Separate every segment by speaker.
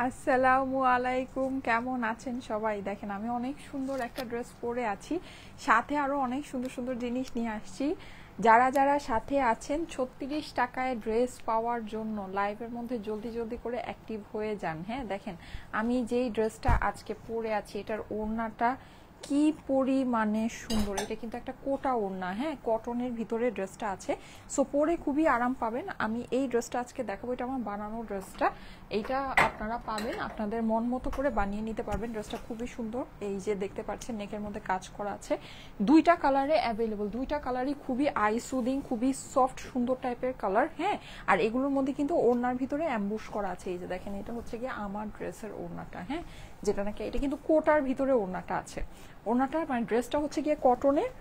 Speaker 1: আসসালামু আলাইকুম, কেমন আছেন সবাই? দেখেন আমি অনেক সুন্দর একটা ড্রেস পরে আছি, সাথে আরো অনেক সুন্দর সুন্দর জিনিস নিয়ে আসছি। যারা যারা সাথে আছেন 36 টাকায় ড্রেস পাওয়ার জন্য লাইভের মধ্যে জলদি জলদি করে অ্যাক্টিভ হয়ে যান। হ্যাঁ, দেখেন আমি যেই ড্রেসটা আজকে পরে আছি এটার ওড়নাটা কি পরিমাণে সুন্দর। এটা কিন্তু একটা কোটা ওড়না, হ্যাঁ, কটনের ভিতরে ড্রেসটা আছে। সো পরে খুবই আরাম পাবেন। আমি এই ড্রেসটা আজকে দেখাবো, এটা আমার বানানো ড্রেসটা। এইটা আপনারা পাবেন, আপনাদের মন মতো করে বানিয়ে নিতে পারবেন। ড্রেসটা খুবই সুন্দর, এই যে দেখতে পাচ্ছেন নেকের মধ্যে কাজ করা আছে। দুইটা কালারে অ্যাভেলেবল, দুইটা কালারই খুবই আই সুদিং, খুবই সফট সুন্দর টাইপের কালার। হ্যাঁ, আর এগুলোর মধ্যে কিন্তু ওড়নার ভিতরে অ্যাম্বুশ করা আছে। এই যে দেখেন, এটা হচ্ছে গিয়ে আমার ড্রেসের ওড়নাটা। হ্যাঁ, যেটা নাকি এটা কিন্তু কোটার ভিতরে ওড়নাটা আছে। ওড়নাটা মানে ড্রেসটা হচ্ছে গিয়ে কটনের,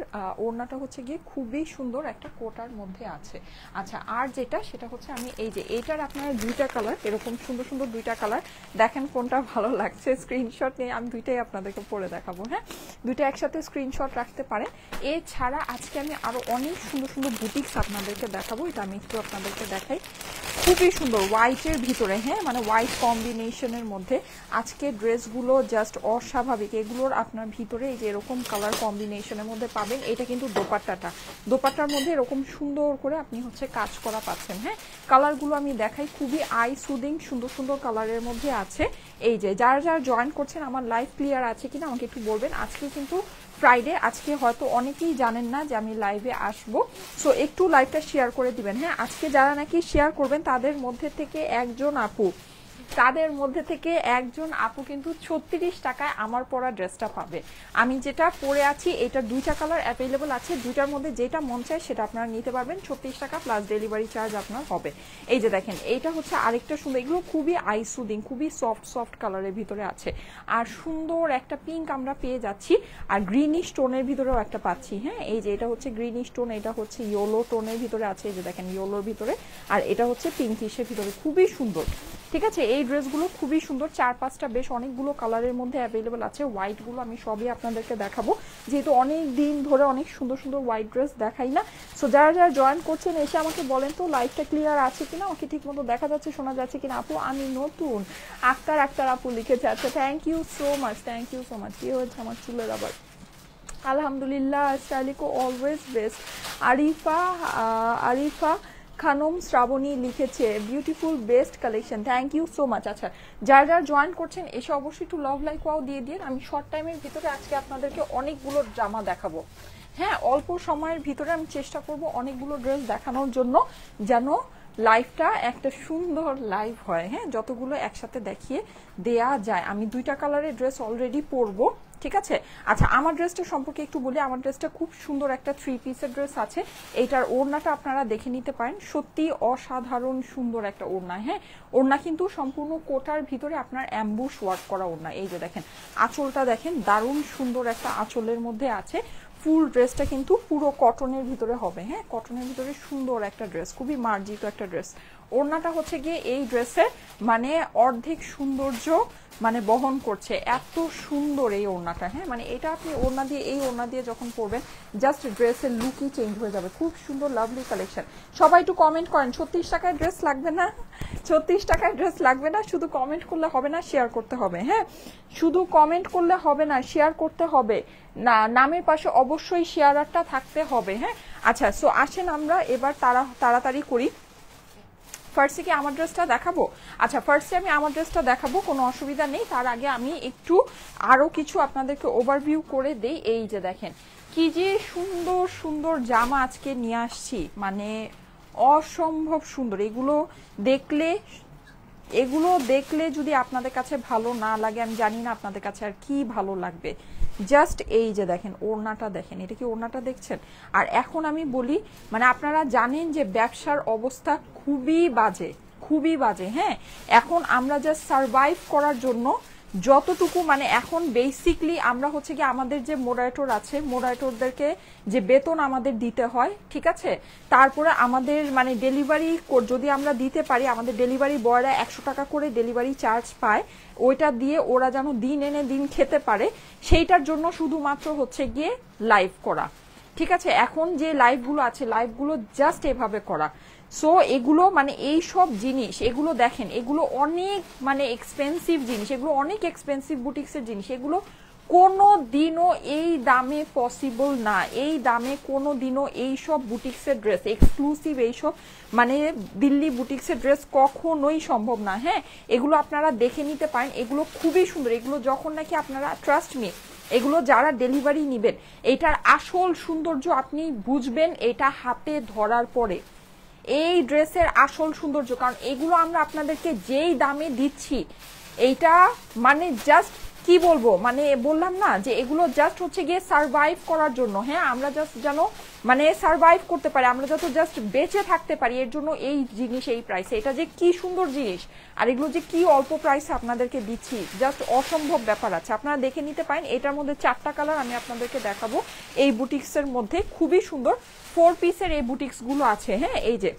Speaker 1: ওড়নাটা হচ্ছে গিয়ে খুবই সুন্দর একটা কোটার মধ্যে আছে। আচ্ছা, আর যেটা সেটা হচ্ছে আমি এই যে এইটার আপনারা দুইটা কালার, এরকম সুন্দর সুন্দর দুইটা কালার, দেখেন কোনটা ভালো লাগছে স্ক্রিনশট নিয়ে আমি দুইটাই আপনাদেরকে পরে দেখাবো। হ্যাঁ, দুইটা একসাথে স্ক্রিনশট রাখতে পারেন। এছাড়া আজকে আমি আরো অনেক সুন্দর সুন্দর বুটিক্স আপনাদেরকে দেখাবো। এটা আমি একটু আপনাদেরকে দেখাই, খুবই সুন্দর হোয়াইটের ভিতরে। হ্যাঁ, মানে হোয়াইট কম্বিনেশনের মধ্যে আজকে ড্রেসগুলো জাস্ট অস্বাভাবিক। এগুলোর আপনার ভিতরে এই যে এরকম কালার কম্বিনেশনের মধ্যে পাবেন। এটা কিন্তু দোপাট্টাটা, দোপাট্টার মধ্যে এরকম সুন্দর করে আপনি হচ্ছে কাজ করা পাচ্ছেন। হ্যাঁ, কালারগুলো আমি দেখাই, খুবই আই সুদিং সুন্দর সুন্দর কালারের মধ্যে আছে। এই যে যারা যারা জয়েন করছেন, আমার লাইভ ক্লিয়ার আছে কিনা আমাকে একটু বলবেন। আজকে কিন্তু ফ্রাইডে, আজকে হয়তো অনেকেই জানেন না যে আমি লাইভে আসবো, সো একটু লাইভটা শেয়ার করে দিবেন। হ্যাঁ, আজকে যারা নাকি শেয়ার করবেন তাদের মধ্যে থেকে একজন আপু কিন্তু 36 টাকায় আমার পরা ড্রেসটা পাবে। আমি যেটা পরে আছি এটা দুইটা কালার অ্যাভেলেবল আছে, দুইটার মধ্যে যেটা মন চায় সেটা আপনারা নিতে পারবেন। 36 টাকা প্লাস ডেলিভারি চার্জ আপনার হবে। এই যে দেখেন, এইটা হচ্ছে আরেকটা সুন্দর, এগুলো খুবই আইসুদিং, খুবই সফট সফট কালারের ভিতরে আছে। আর সুন্দর একটা পিঙ্ক আমরা পেয়ে যাচ্ছি, আর গ্রিনিশ টোনের ভিতরেও একটা পাচ্ছি। হ্যাঁ, এই যে এটা হচ্ছে গ্রিনিশ টোন, এটা হচ্ছে ইয়েলো টোনের ভিতরে আছে। এই যে দেখেন ইয়েলোর ভিতরে, আর এটা হচ্ছে পিঙ্কিশের ভিতরে, খুবই সুন্দর। ঠিক আছে, এই ড্রেসগুলো খুবই সুন্দর, 4-5টা বেশ অনেকগুলো কালারের মধ্যে অ্যাভেলেবল আছে। হোয়াইটগুলো আমি সবই আপনাদেরকে দেখাবো, যেহেতু অনেক দিন ধরে অনেক সুন্দর সুন্দর হোয়াইট ড্রেস দেখাই না। সো যারা যারা জয়েন করছেন এসে আমাকে বলেন তো লাইভটা ক্লিয়ার আছে কিনা, আমাকে ঠিক মতো দেখা যাচ্ছে, শোনা যাচ্ছে কিনা। আপু আমি নতুন, আক্তার আপু লিখেছে। আচ্ছা, thank you so much, thank you so much. কি হয়েছে আমার চুলের আবার? আলহামদুলিল্লাহ, স্টাইলিকো অলওয়েজ বেস্ট। আরিফা খানম শ্রাবণী লিখেছে beautiful best collection, thank you so much. আচ্ছা, যারা যারা জয়েন করছেন এসে অবশ্যই একটু লাভ লাইক ওয়াও দিয়ে দিন। আমি শর্ট টাইমের ভিতরে আজকে আপনাদেরকে অনেকগুলো জামা দেখাবো। হ্যাঁ, অল্প সময়ের ভিতরে আমি চেষ্টা করব অনেকগুলো ড্রেস দেখানোর জন্য, যেন লাইভটা একটা সুন্দর লাইভ হয়। হ্যাঁ, যতগুলো একসাথে দেখিয়ে দেয়া যায়। আমি দুইটা কালারের ড্রেস অলরেডি পরবো, ঠিক আছে। আচ্ছা, আমার ড্রেসটা সম্পর্কে একটু বলি। আমার ড্রেসটা খুব সুন্দর একটা 3 পিসের ড্রেস আছে। এইটার ওড়নাটা আপনারা দেখে নিতে পারেন, সত্যি অসাধারণ সুন্দর একটা ওড়না। হ্যাঁ, ওড়না কিন্তু সম্পূর্ণ কোটার ভিতরে আপনার অ্যাম্বুশ ওয়ার্ক করা ওড়না। এই যে দেখেন আঁচলটা দেখেন, দারুণ সুন্দর একটা আঁচলের মধ্যে আছে। ফুল ড্রেসটা কিন্তু পুরো কটনের ভিতরে হবে। হ্যাঁ, কটনের ভিতরে সুন্দর একটা ড্রেস, খুবই মার্জিত একটা ড্রেস। ওড়নাটা হচ্ছে গিয়ে এই ড্রেসের মানে অর্ধেক সৌন্দর্য মানে বহন করছে, এত সুন্দর এই ওড়নাটা। হ্যাঁ, মানে এটা আপনি ওড়না দিয়ে, এই ওড়না দিয়ে যখন পরবেন জাস্ট ড্রেসের লুকই চেঞ্জ হয়ে যাবে। খুব সুন্দর লাভলি কালেকশন। সবাই একটু কমেন্ট করেন, 36 টাকায় ড্রেস লাগবে না? 36 টাকায় ড্রেস লাগবে না? শুধু কমেন্ট করলে হবে না, শেয়ার করতে হবে। হ্যাঁ, শুধু কমেন্ট করলে হবে না, শেয়ার করতে হবে। না, নামের পাশে অবশ্যই শেয়ারটা থাকতে হবে। হ্যাঁ, আচ্ছা, সো আসেন আমরা এবার তাড়াতাড়ি করি। ফার্স্টে কি আমার ড্রেসটা দেখাবো? আচ্ছা, ফার্স্টে আমি আমার ড্রেসটা দেখাবো, কোনো অসুবিধা নেই। তার আগে আমি একটু আরো কিছু আপনাদেরকে ওভারভিউ করে দেই। এই যে দেখেন কি যে সুন্দর সুন্দর জামা আজকে নিয়ে আসছি, মানে অসম্ভব সুন্দর। এগুলো দেখলে যদি আপনাদের কাছে ভালো না লাগে, আমি জানি না আপনাদের কাছে আর কি ভালো লাগবে। জাস্ট এই যে দেখেন ওড়নাটা দেখেন, এটা কি ওড়নাটা দেখছেন? আর এখন আমি বলি, মানে আপনারা জানেন যে ব্যবসার অবস্থা খুবই বাজে, খুবই বাজে। হ্যাঁ, এখন আমরা জাস্ট সারভাইভ করার জন্য যতটুকু মানে এখন বেসিকলি আমরা হচ্ছে কি আমাদের যে মোডারেটর আছে, মোডারেটরদেরকে যে বেতন আমাদের দিতে হয়, ঠিক আছে, তারপরে আমাদের মানে ডেলিভারি যদি আমরা দিতে পারি, আমাদের ডেলিভারি বয়রা 100 টাকা করে ডেলিভারি চার্জ পায়, ওইটা দিয়ে ওরা যেন দিন এনে দিন খেতে পারে, সেইটার জন্য শুধুমাত্র হচ্ছে গিয়ে লাইভ করা। ঠিক আছে, এখন যে লাইভগুলো আছে লাইভগুলো জাস্ট এভাবে করা, সো এগুলো মানে এই সব জিনিস, এগুলো দেখেন, এগুলো অনেক মানে এক্সপেন্সিভ জিনিস, এগুলো অনেক এক্সপেন্সিভ বুটিক্সের জিনিস, এগুলো কোনো দিনও এই দামে পসিবল না, এই দামে কোনো দিনও এইসব বুটিক্সের ড্রেস এক্সক্লুসিভ এইসব মানে দিল্লি বুটিক্সের ড্রেস কখনোই সম্ভব না। হ্যাঁ, এগুলো আপনারা দেখে নিতে পারেন, এগুলো খুবই সুন্দর। এগুলো যখন নাকি আপনারা, ট্রাস্ট মি, এগুলো যারা ডেলিভারি নেবেন এটার আসল সৌন্দর্য আপনি বুঝবেন এটা হাতে ধরার পরে, এই ড্রেসের আসল সৌন্দর্য। কারণ এগুলো আমরা আপনাদেরকে যেই দামে দিচ্ছি এইটা মানে জাস্ট কি বলবো, মানে বললাম না যে এগুলো জাস্ট হচ্ছে গিয়ে সার্ভাইভ করার জন্য। হ্যাঁ, আমরা জাস্ট যেন মানে সার্ভাইভ করতে পারি, আমরা যত জাস্ট বেঁচে থাকতে পারি, এর জন্য এই জিনিস এই প্রাইসে। এটা যে কি সুন্দর জিনিস আর এগুলো যে কি অল্প প্রাইসে আপনাদেরকে দিচ্ছি, জাস্ট অসম্ভব ব্যাপার আছে। আপনারা দেখে নিতে পারেন, এটার মধ্যে 4টা কালার আমি আপনাদেরকে দেখাবো। এই বুটিক্সের মধ্যে খুবই সুন্দর 4 পিসের এই বুটিক্সগুলো আছে। হ্যাঁ, এই যে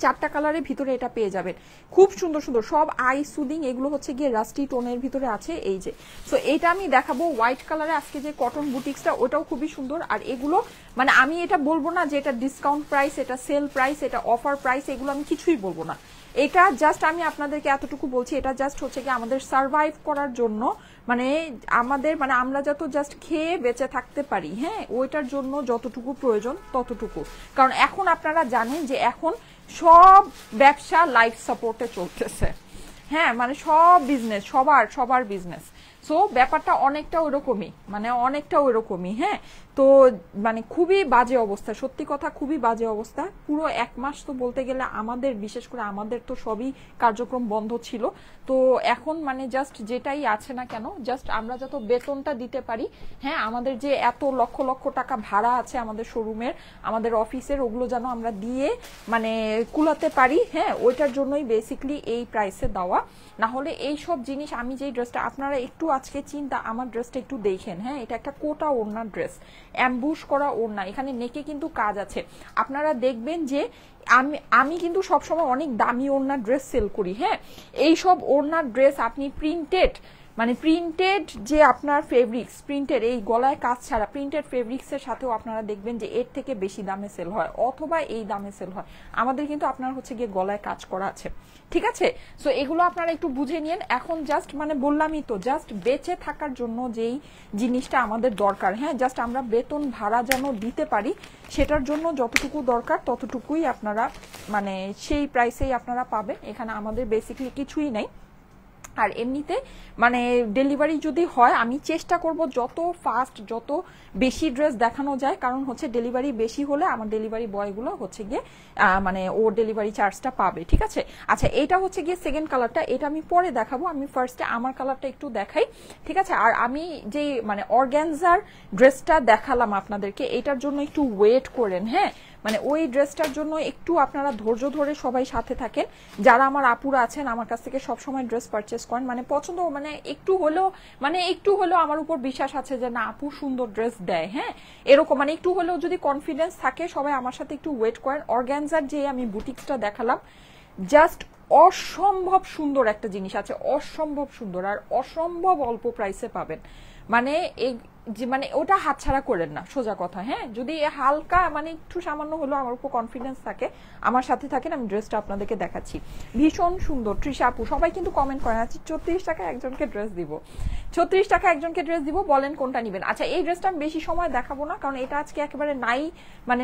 Speaker 1: 4টা কালারের ভিতরে এটা পেয়ে যাবেন, খুব সুন্দর সুন্দর সব আই সুদিং। এগুলো হচ্ছে গিয়ে রাস্টি টোনের ভিতরে আছে। এই যে, সো এটা আমি দেখাবো হোয়াইট কালারে আজকে যে কটন বুটিক্সটা, ওটাও খুবই সুন্দর। আর এগুলো মানে আমি এটা বলবো না যে এটা ডিসকাউন্ট প্রাইস, এটা সেল প্রাইস, এটা অফার প্রাইস, এগুলো আমি কিছুই বলবো না। এটা জাস্ট আমি আপনাদেরকে এতটুকু বলছি, এটা জাস্ট হচ্ছে কি আমাদের সার্ভাইভ করার জন্য, মানে আমাদের মানে আমরা যত জাস্ট খেয়ে বেঁচে থাকতে পারি, হ্যাঁ, ওইটার জন্য যতটুকু প্রয়োজন ততটুকু। কারণ এখন আপনারা জানেন যে এখন সব ব্যবসা লাইফ সাপোর্টে চলতেছে। হ্যাঁ, মানে সব বিজনেস, সবার বিজনেস। সো ব্যাপারটা অনেকটা ওইরকমই, মানে অনেকটা ওইরকমই। হ্যাঁ, তো মানে খুবই বাজে অবস্থা, সত্যি কথা খুবই বাজে অবস্থা। পুরো 1 মাস তো বলতে গেলে আমাদের, বিশেষ করে আমাদের তো সবই কার্যক্রম বন্ধ ছিল। তো এখন মানে জাস্ট যেটাই আছে না কেন, জাস্ট আমরা যত বেতনটা দিতে পারি, হ্যাঁ, আমাদের যে এত লক্ষ লক্ষ টাকা ভাড়া আছে আমাদের শোরুমের, আমাদের অফিসের, ওগুলো যেন আমরা দিয়ে মানে কুলাতে পারি। হ্যাঁ, ওইটার জন্যই বেসিকলি এই প্রাইসে দেওয়া। না হলে এই সব জিনিস, আমি যেই ড্রেসটা, আপনারা একটু আজকে চিন্তা আমার ড্রেসটা একটু দেখেন। হ্যাঁ, এটা একটা কোটা ওড়না ড্রেস, অ্যাম্বুশ করা ওড়না, এখানে নেকে কিন্তু কাজ আছে। আপনারা দেখবেন যে আমি কিন্তু সবসময় অনেক দামি ওড়না ড্রেস সেল করি। হ্যাঁ, এই সব ওড়নার ড্রেস আপনি প্রিন্টেড, মানে প্রিন্টেড যে আপনার ফেব্রিক্স, প্রিন্টেড এই গলায় কাজ ছাড়া প্রিন্টেড ফেব্রিক্সের সাথেও আপনারা দেখবেন যে এর থেকে বেশি দামে সেল হয়, অথবা এই দামে সেল হয়। আমাদের কিন্তু আপনার হচ্ছে গিয়ে গলায় কাজ করা আছে, ঠিক আছে? সো এগুলো আপনারা একটু বুঝে নিন। এখন জাস্ট মানে বললামই তো, জাস্ট বেঁচে থাকার জন্য যেই জিনিসটা আমাদের দরকার, হ্যাঁ, জাস্ট আমরা বেতন ভাড়া যেন দিতে পারি, সেটার জন্য যতটুকু দরকার ততটুকুই আপনারা মানে সেই প্রাইসেই আপনারা পাবেন। এখানে আমাদের বেসিক্যালি কিছুই নাই। আর এমনিতে মানে ডেলিভারি যদি হয়, আমি চেষ্টা করব যত ফাস্ট, যত বেশি ড্রেস দেখানো যায়, কারণ হচ্ছে ডেলিভারি বেশি হলে আমার ডেলিভারি বয়গুলো হচ্ছে গিয়ে মানে ও ডেলিভারি চার্জটা পাবে, ঠিক আছে? আচ্ছা, এটা হচ্ছে গিয়ে সেকেন্ড কালারটা, এটা আমি পরে দেখাবো। আমি ফার্স্টে আমার কালারটা একটু দেখাই, ঠিক আছে? আর আমি যে মানে অর্গানজার ড্রেসটা দেখালাম আপনাদেরকে, এটার জন্য একটু ওয়েট করেন। হ্যাঁ, মানে ওই ড্রেসটার জন্য একটু আপনারা ধৈর্য ধরে সবাই সাথে থাকেন। যারা আমার আপুরা আছেন আমার কাছ থেকে সবসময় ড্রেস পারচেস করেন, মানে পছন্দ, মানে একটু হলেও আমার উপর বিশ্বাস আছে যে না, আপু সুন্দর ড্রেস দেয়। হ্যাঁ, এরকম মানে একটু হলেও যদি কনফিডেন্স থাকে, সবাই আমার সাথে একটু ওয়েট করেন। অর্গানজার যে আমি বুটিক্সটা দেখালাম, জাস্ট অসম্ভব সুন্দর একটা জিনিস আছে, অসম্ভব সুন্দর, আর অসম্ভব অল্প প্রাইসে পাবেন। মানে এই যে মানে ওটা হাতছাড়া করেন না, সোজা কথা। হ্যাঁ, যদি হালকা মানে একটু সামান্য হলেও আমার উপর কনফিডেন্স থাকে, আমার সাথে থাকেন। আমি ড্রেসটা আপনাদেরকে দেখাচ্ছি, ভীষণ সুন্দর। তৃষা আপু সবাই কিন্তু কমেন্ট করেন, আচ্ছা 34 টাকা একজনকে ড্রেস দিব, 36 টাকা একজনকে ড্রেস দিব, বলেন কোনটা নেবেন। আচ্ছা, এই ড্রেসটা আমি বেশি সময় দেখাবো না, কারণ এটা আজকে একেবারে নাই, মানে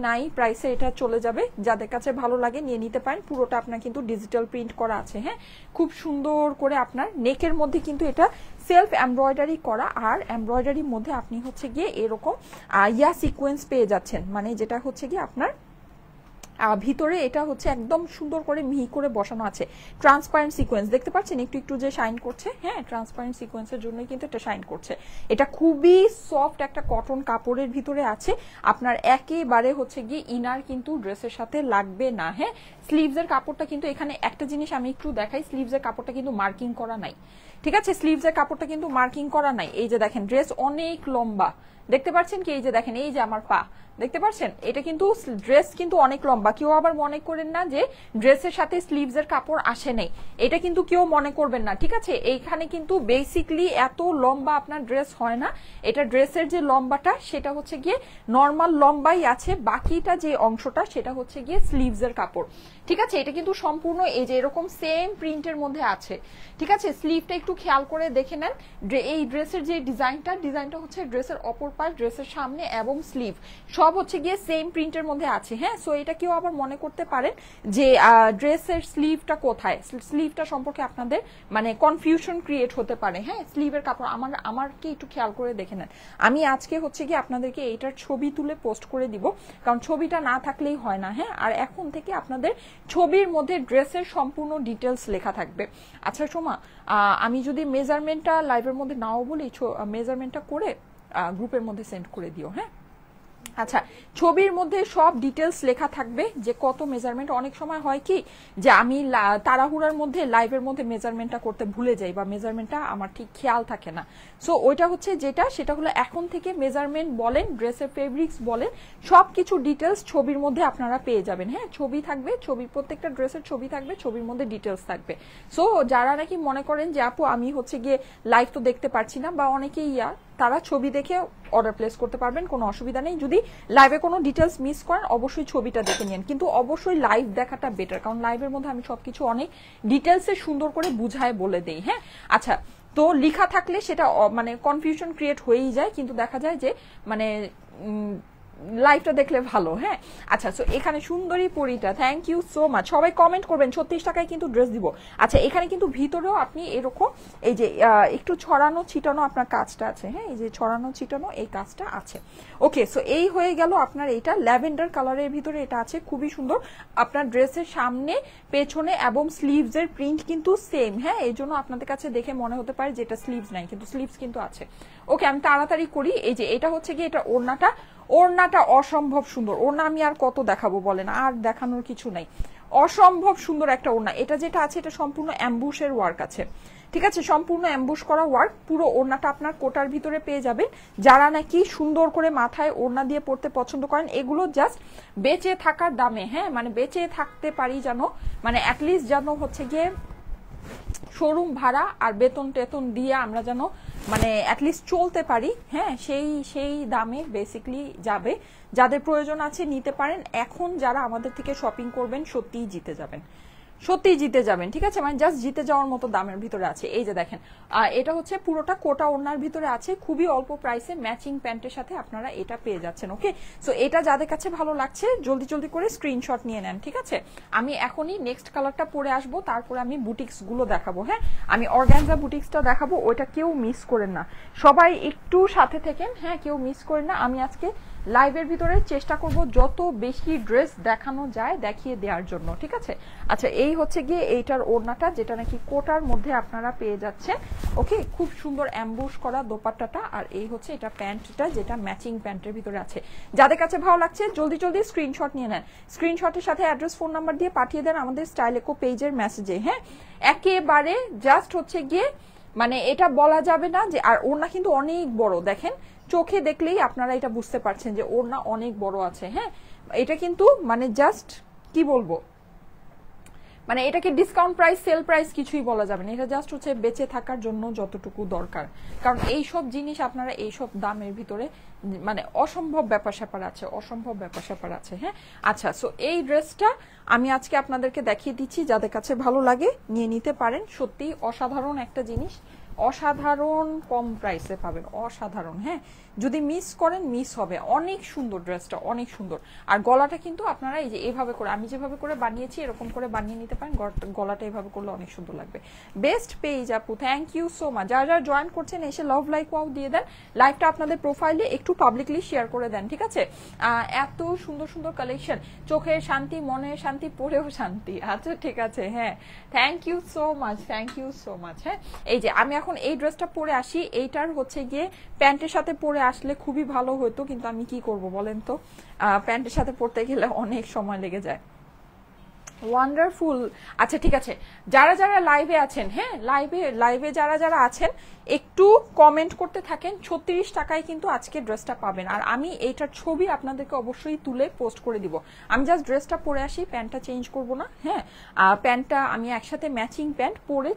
Speaker 1: নাই প্রাইসে এটা চলে যাবে। যাদের কাছে ভালো লাগে নিয়ে নিতে পারেন। পুরোটা আপনার কিন্তু ডিজিটাল প্রিন্ট করা আছে। হ্যাঁ, খুব সুন্দর করে আপনার নেকের মধ্যে কিন্তু এটা সেলফ এমব্রয়ডারি করা, আর এমব্রয়ডারির মধ্যে আপনি হচ্ছে গিয়ে এরকম সিকোয়েন্স পেয়ে যাচ্ছেন, মানে যেটা হচ্ছে গিয়ে আপনার ভিতরে এটা হচ্ছে একদম সুন্দর করে মিহি করে বসানো আছে। ট্রান্সপারেন্ট সিকোয়েন্স দেখতে পাচ্ছেন, একটু একটু যে শাইন করছে। হ্যাঁ, ট্রান্সপারেন্ট সিকোয়েন্সের জন্যই কিন্তু এটা শাইন করছে। এটা খুবই সফট একটা কটন কাপড়ের ভিতরে আছে। আপনার একেবারে হচ্ছে গিয়ে ইনার কিন্তু ড্রেসের সাথে লাগবে না। হ্যাঁ, স্লিভসের কাপড়টা কিন্তু এখানে একটা জিনিস আমি একটু দেখাই, স্লিভসের কাপড়টা কিন্তু মার্কিং করা নাই, ঠিক আছে? স্লিভসের কাপড়টা কিন্তু মার্কিং করা নাই। এই যে দেখেন ড্রেস অনেক লম্বা, দেখতে পাচ্ছেন কি? এই যে দেখেন, এই যে আমার পা, দেখতে পাচ্ছেন? এটা কিন্তু ড্রেস কিন্তু অনেক লম্বা। কেউ আবার মনে করেন না যে ড্রেসের সাথে স্লিভসের কাপড় আসে নেই, এটা কিন্তু কেউ মনে করবেন না, ঠিক আছে? এইখানে কিন্তু বেসিকলি এত লম্বা আপনার ড্রেস হয় না। এটা ড্রেসের যে লম্বাটা সেটা হচ্ছে গিয়ে নর্মাল লম্বাই আছে, বাকিটা যে অংশটা সেটা হচ্ছে গিয়ে স্লিভসের কাপড়, ঠিক আছে? এটা কিন্তু সম্পূর্ণ এই যে এরকম সেম প্রিন্টের মধ্যে আছে, ঠিক আছে? স্লিভটা একটু খেয়াল করে দেখে নেন। এই ড্রেসের যে ডিজাইনটা হচ্ছে ড্রেসের অপর পাশ, ড্রেসের সামনে এবং স্লিভ সব হচ্ছে গিয়ে সেম প্রিন্টের মধ্যে আছে, হ্যাঁ? সো এটা কেউ আবার মনে করতে পারেন যে ড্রেসের স্লিভটা কোথায়, স্লিভটা সম্পর্কে আপনাদের মানে কনফিউশন ক্রিয়েট হতে পারে, হ্যাঁ? স্লিভের কাপড় আমারকে একটু খেয়াল করে দেখে নেন। আমি আজকে হচ্ছে গিয়ে আপনাদেরকে এইটার ছবি তুলে পোস্ট করে দিব, কারণ ছবিটা না থাকলেই হয় না, হ্যাঁ? আর এখন থেকে আপনাদের ছবির মধ্যে ড্রেসের সম্পূর্ণ ডিটেলস লেখা থাকবে। আচ্ছা সোমা, আমি যদি মেজারমেন্টটা লাইভের মধ্যে নাও বলি, মেজারমেন্টটা করে গ্রুপের মধ্যে সেন্ড করে দিও, হ্যাঁ? আচ্ছা, ছবির মধ্যে সব ডিটেলস লেখা থাকবে যে কত মেজারমেন্ট। অনেক সময় হয় কি যে আমি তাড়াহুড়ার মধ্যে লাইভের মধ্যে মেজারমেন্টটা করতে ভুলে যাই বা মেজারমেন্টটা আমার ঠিক খেয়াল থাকে না। সো ওইটা হচ্ছে সেটা হলো এখন থেকে মেজারমেন্ট বলেন, ড্রেসের ফেব্রিক্স বলেন, সবকিছু ডিটেলস ছবির মধ্যে আপনারা পেয়ে যাবেন, হ্যাঁ? ছবি থাকবে, প্রত্যেকটা ড্রেসের ছবি থাকবে, ছবির মধ্যে ডিটেলস থাকবে। সো যারা নাকি মনে করেন যে আপু আমি হচ্ছে গিয়ে লাইভ তো দেখতে পারছি না, বা অনেকেই তারা ছবি দেখে অর্ডার প্লেস করতে পারবেন, কোনো অসুবিধা নেই। যদি লাইভে কোনো ডিটেলস মিস করেন অবশ্যই ছবিটা দেখে নিন, কিন্তু অবশ্যই লাইভ দেখাটা বেটার, কারণ লাইভের মধ্যে আমি সবকিছু অনেক ডিটেলসে সুন্দর করে বুঝায় বলে দেই, হ্যাঁ? আচ্ছা, তো লেখা থাকলে সেটা মানে কনফিউশন ক্রিয়েট হয়েই যায়, কিন্তু দেখা যায় যে মানে লাইভটা দেখলে ভালো, হ্যাঁ? আচ্ছা, সো এখানে সুন্দরী পরিটা, থ্যাংক ইউ সো মাচ। সবাই কমেন্ট করবেন, 36 টাকায় কিন্তু ড্রেস দিব। আচ্ছা, এখানে কিন্তু ভিতরেও আপনি এরকম এই যে একটু ছড়ানো ছিটানো আপনার কাজটা আছে, হ্যাঁ? এই যে ছড়ানো ছিটানো এই কাজটা আছে। ওকে, সো এই হয়ে গেল আপনার এইটা ল্যাভেন্ডার কালারের ভিতরে এটা আছে, খুবই সুন্দর। আপনার ড্রেসের সামনে, পেছনে এবং স্লিভস এর প্রিন্ট কিন্তু সেম, হ্যাঁ? এই জন্য আপনাদের কাছে দেখে মনে হতে পারে যে এটা স্লিভস নাই, কিন্তু স্লিভস কিন্তু আছে। ওকে, আমি তাড়াতাড়ি করি। এই যে এটা হচ্ছে কি, এটা ওড়নাটা অসম্ভব সুন্দর। ওড়না আমি আর কত দেখাবো বলেন, আর দেখানোর কিছু নাই, অসম্ভব সুন্দর একটা ওড়না। এটা যেটা আছে এটা সম্পূর্ণ অ্যাম্বুশের ওয়ার্ক আছে, ঠিক আছে? সম্পূর্ণ অ্যাম্বুশ করা ওয়ার্ক, পুরো ওড়নাটা আপনার কোটার ভিতরে পেয়ে যাবেন। যারা নাকি সুন্দর করে মাথায় ওড়না দিয়ে পড়তে পছন্দ করেন, এগুলো জাস্ট বেঁচে থাকার দামে, হ্যাঁ? মানে বেঁচে থাকতে পারি যেন, মানে অ্যাটলিস্ট যেন হচ্ছে গিয়ে শোরুম ভাড়া আর বেতন টেতন দিয়ে আমরা যেন মানে অ্যাটলিস্ট চলতে পারি, হ্যাঁ? সেই দামে বেসিকলি যাবে। যাদের প্রয়োজন আছে নিতে পারেন। এখন যারা আমাদের থেকে শপিং করবেন সত্যিই জিতে যাবেন, সত্যিই জিতে যাবেন, ঠিক আছে? মানে জাস্ট জিতে যাওয়ার মতো দামের ভিতরে আছে। এই যে দেখেন, এটা হচ্ছে পুরোটা কোটা ওড়নার ভিতরে আছে, খুবই অল্প প্রাইসে ম্যাচিং প্যান্টের সাথে আপনারা এটা পেয়ে যাচ্ছেন। ওকে, সো এটা যাদের কাছে ভালো লাগছে জলদি জলদি করে স্ক্রিনশট নিয়ে নেন, ঠিক আছে? আমি এখনই নেক্সট কালারটা পরে আসবো, তারপরে আমি বুটিক্স গুলো দেখাবো, হ্যাঁ? আমি অর্গানজা বুটিক্সটা দেখাবো, ওইটা কেউ মিস করেন না, সবাই একটু সাথে থেকেন, হ্যাঁ? কেউ মিস করেন না। আমি আজকে লাইভের ভিতরে চেষ্টা করব যত বেশি ড্রেস দেখানো যায় দেখিয়ে দেওয়ার জন্য, ঠিক আছে? আচ্ছা, এই হচ্ছে গিয়ে এইটার ওড়নাটা, যেটা নাকি কোটার মধ্যে আপনারা পেয়ে যাচ্ছেন। ওকে, খুব সুন্দর অ্যাম্বুশ করা দোপাট্টাটা, আর এই হচ্ছে এটা প্যান্টটা, যেটা ম্যাচিং প্যান্টের ভিতরে আছে। যাদের কাছে ভালো লাগছে জলদি জলদি স্ক্রিনশট নিয়ে নেন, স্ক্রিনশটের সাথে অ্যাড্রেস ফোন নাম্বার দিয়ে পাঠিয়ে দেন আমাদের স্টাইল ইকো পেজের মেসেজে, হ্যাঁ? একেবারে জাস্ট হচ্ছে গিয়ে মানে এটা বলা যাবে না যে, আর ওড়না কিন্তু অনেক বড়, দেখেন চোখে দেখলেই আপনারা এটা বুঝতে পারছেন যে ওড়না অনেক বড় আছে, হ্যাঁ? এটা কিন্তু মানে জাস্ট কি বলবো, মানে এটাকে ডিসকাউন্ট প্রাইস, সেল প্রাইস কিছুই বলা যাবে না, এটা জাস্ট হচ্ছে বেঁচে থাকার জন্য যতটুকু দরকার। কারণ এইসব জিনিস আপনারা এইসব দামের ভিতরে মানে অসম্ভব ব্যাপার স্যাপার আছে, অসম্ভব ব্যাপার স্যাপার আছে, হ্যাঁ? আচ্ছা, সো এই ড্রেসটা আমি আজকে আপনাদেরকে দেখিয়ে দিচ্ছি, যাদের কাছে ভালো লাগে নিয়ে নিতে পারেন। সত্যি অসাধারণ একটা জিনিস, অসাধারণ কম প্রাইসে পাবেন, অসাধারণ, হ্যাঁ? যদি মিস করেন মিস হবে। অনেক সুন্দর ড্রেসটা, অনেক সুন্দর। আর গলাটা কিন্তু আপনারা এই যে এভাবে করে, আমি যেভাবে করে বানিয়েছি এরকম করে বানিয়ে নিতে পারেন, গলাটা এভাবে করলে অনেক সুন্দর লাগবে। বেস্ট পেজ আপু, থ্যাংক ইউ সো মাচ। যারা যারা জয়েন করছেন এসে লাভ লাইক ওয়াও দিয়ে দেন, লাইভটা আপনাদের প্রোফাইলে একটু পাবলিকলি শেয়ার করে দেন, ঠিক আছে? এত সুন্দর সুন্দর কালেকশন, চোখের শান্তি, মনের শান্তি, পরেও শান্তি। আচ্ছা, ঠিক আছে, হ্যাঁ, thank you so much, thank you so much. হ্যাঁ, এই যে আমি এখন এই ড্রেসটা পরে আসি, এইটার হচ্ছে গিয়ে প্যান্টের সাথে পরে আসলে খুবই ভালো হতো, কিন্তু আমি কি করব বলেন তো, প্যান্টের সাথে পরতে গেলে অনেক সময় লেগে যায়। ওয়ান্ডারফুল। আচ্ছা ঠিক আছে, যারা যারা লাইভে আছেন, হ্যাঁ লাইভে যারা যারা আছেন একটু কমেন্ট করতে থাকেন। 36 টাকায় কিন্তু আজকে ড্রেসটা পাবেন। আর আমি এইটার ছবি আপনাদেরকে অবশ্যই তুলে পোস্ট করে দিব। আমি জাস্ট ড্রেসটা পরে আসি, প্যান্টটা চেঞ্জ করব না। হ্যাঁ, প্যান্টটা আমি একসাথে ম্যাচিং প্যান্ট পরে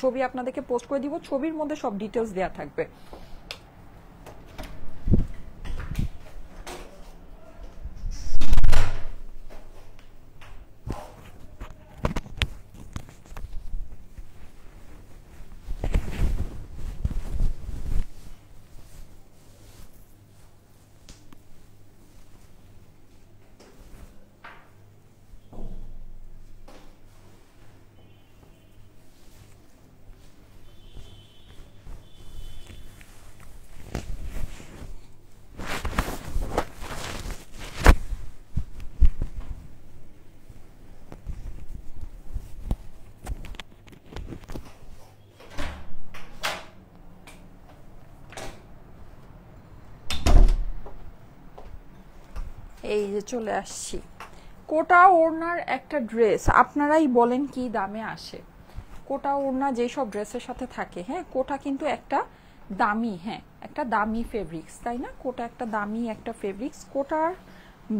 Speaker 1: ছবি আপনাদেরকে পোস্ট করে দিব। ছবির মধ্যে সব ডিটেলস দেওয়া থাকবে। এই যে চলে আসছি। কোটা ওড়নার একটা ড্রেস আপনারাই বলেন কি দামে আসে। কোটা ওড়না যেসব ড্রেসের সাথে থাকে, হ্যাঁ কোটা কিন্তু একটা দামি, হ্যাঁ একটা দামি ফেব্রিক্স, তাই না? কোটা একটা দামি একটা ফেব্রিক্স। কোটার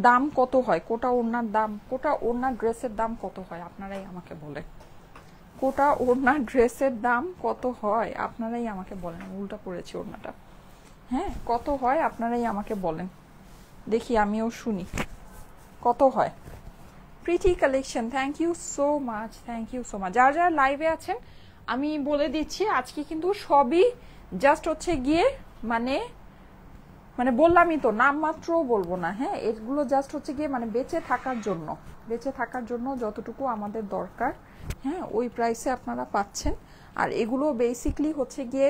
Speaker 1: দাম কত হয়? কোটা ওড়নার দাম, কোটা ওড়নার ড্রেসের দাম কত হয় আপনারাই আমাকে বলেন। কোটা ওড়নার ড্রেসের দাম কত হয় আপনারাই আমাকে বলেন। উল্টা পড়েছে ওড়নাটা। হ্যাঁ কত হয় আপনারাই আমাকে বলেন, দেখি আমিও শুনি কত হয়। Pretty collection, thank you so much, thank you so much. যারা যারা লাইভে আছেন আমি বলে দিচ্ছি আজকে কিন্তু সবই জাস্ট হচ্ছে গিয়ে মানে মানে বললামই তো, নামমাত্র বলবো না। হ্যাঁ এগুলো জাস্ট হচ্ছে গিয়ে মানে বেঁচে থাকার জন্য যতটুকু আমাদের দরকার, হ্যাঁ ওই প্রাইসে আপনারা পাচ্ছেন। আর এগুলো বেসিকলি হচ্ছে গিয়ে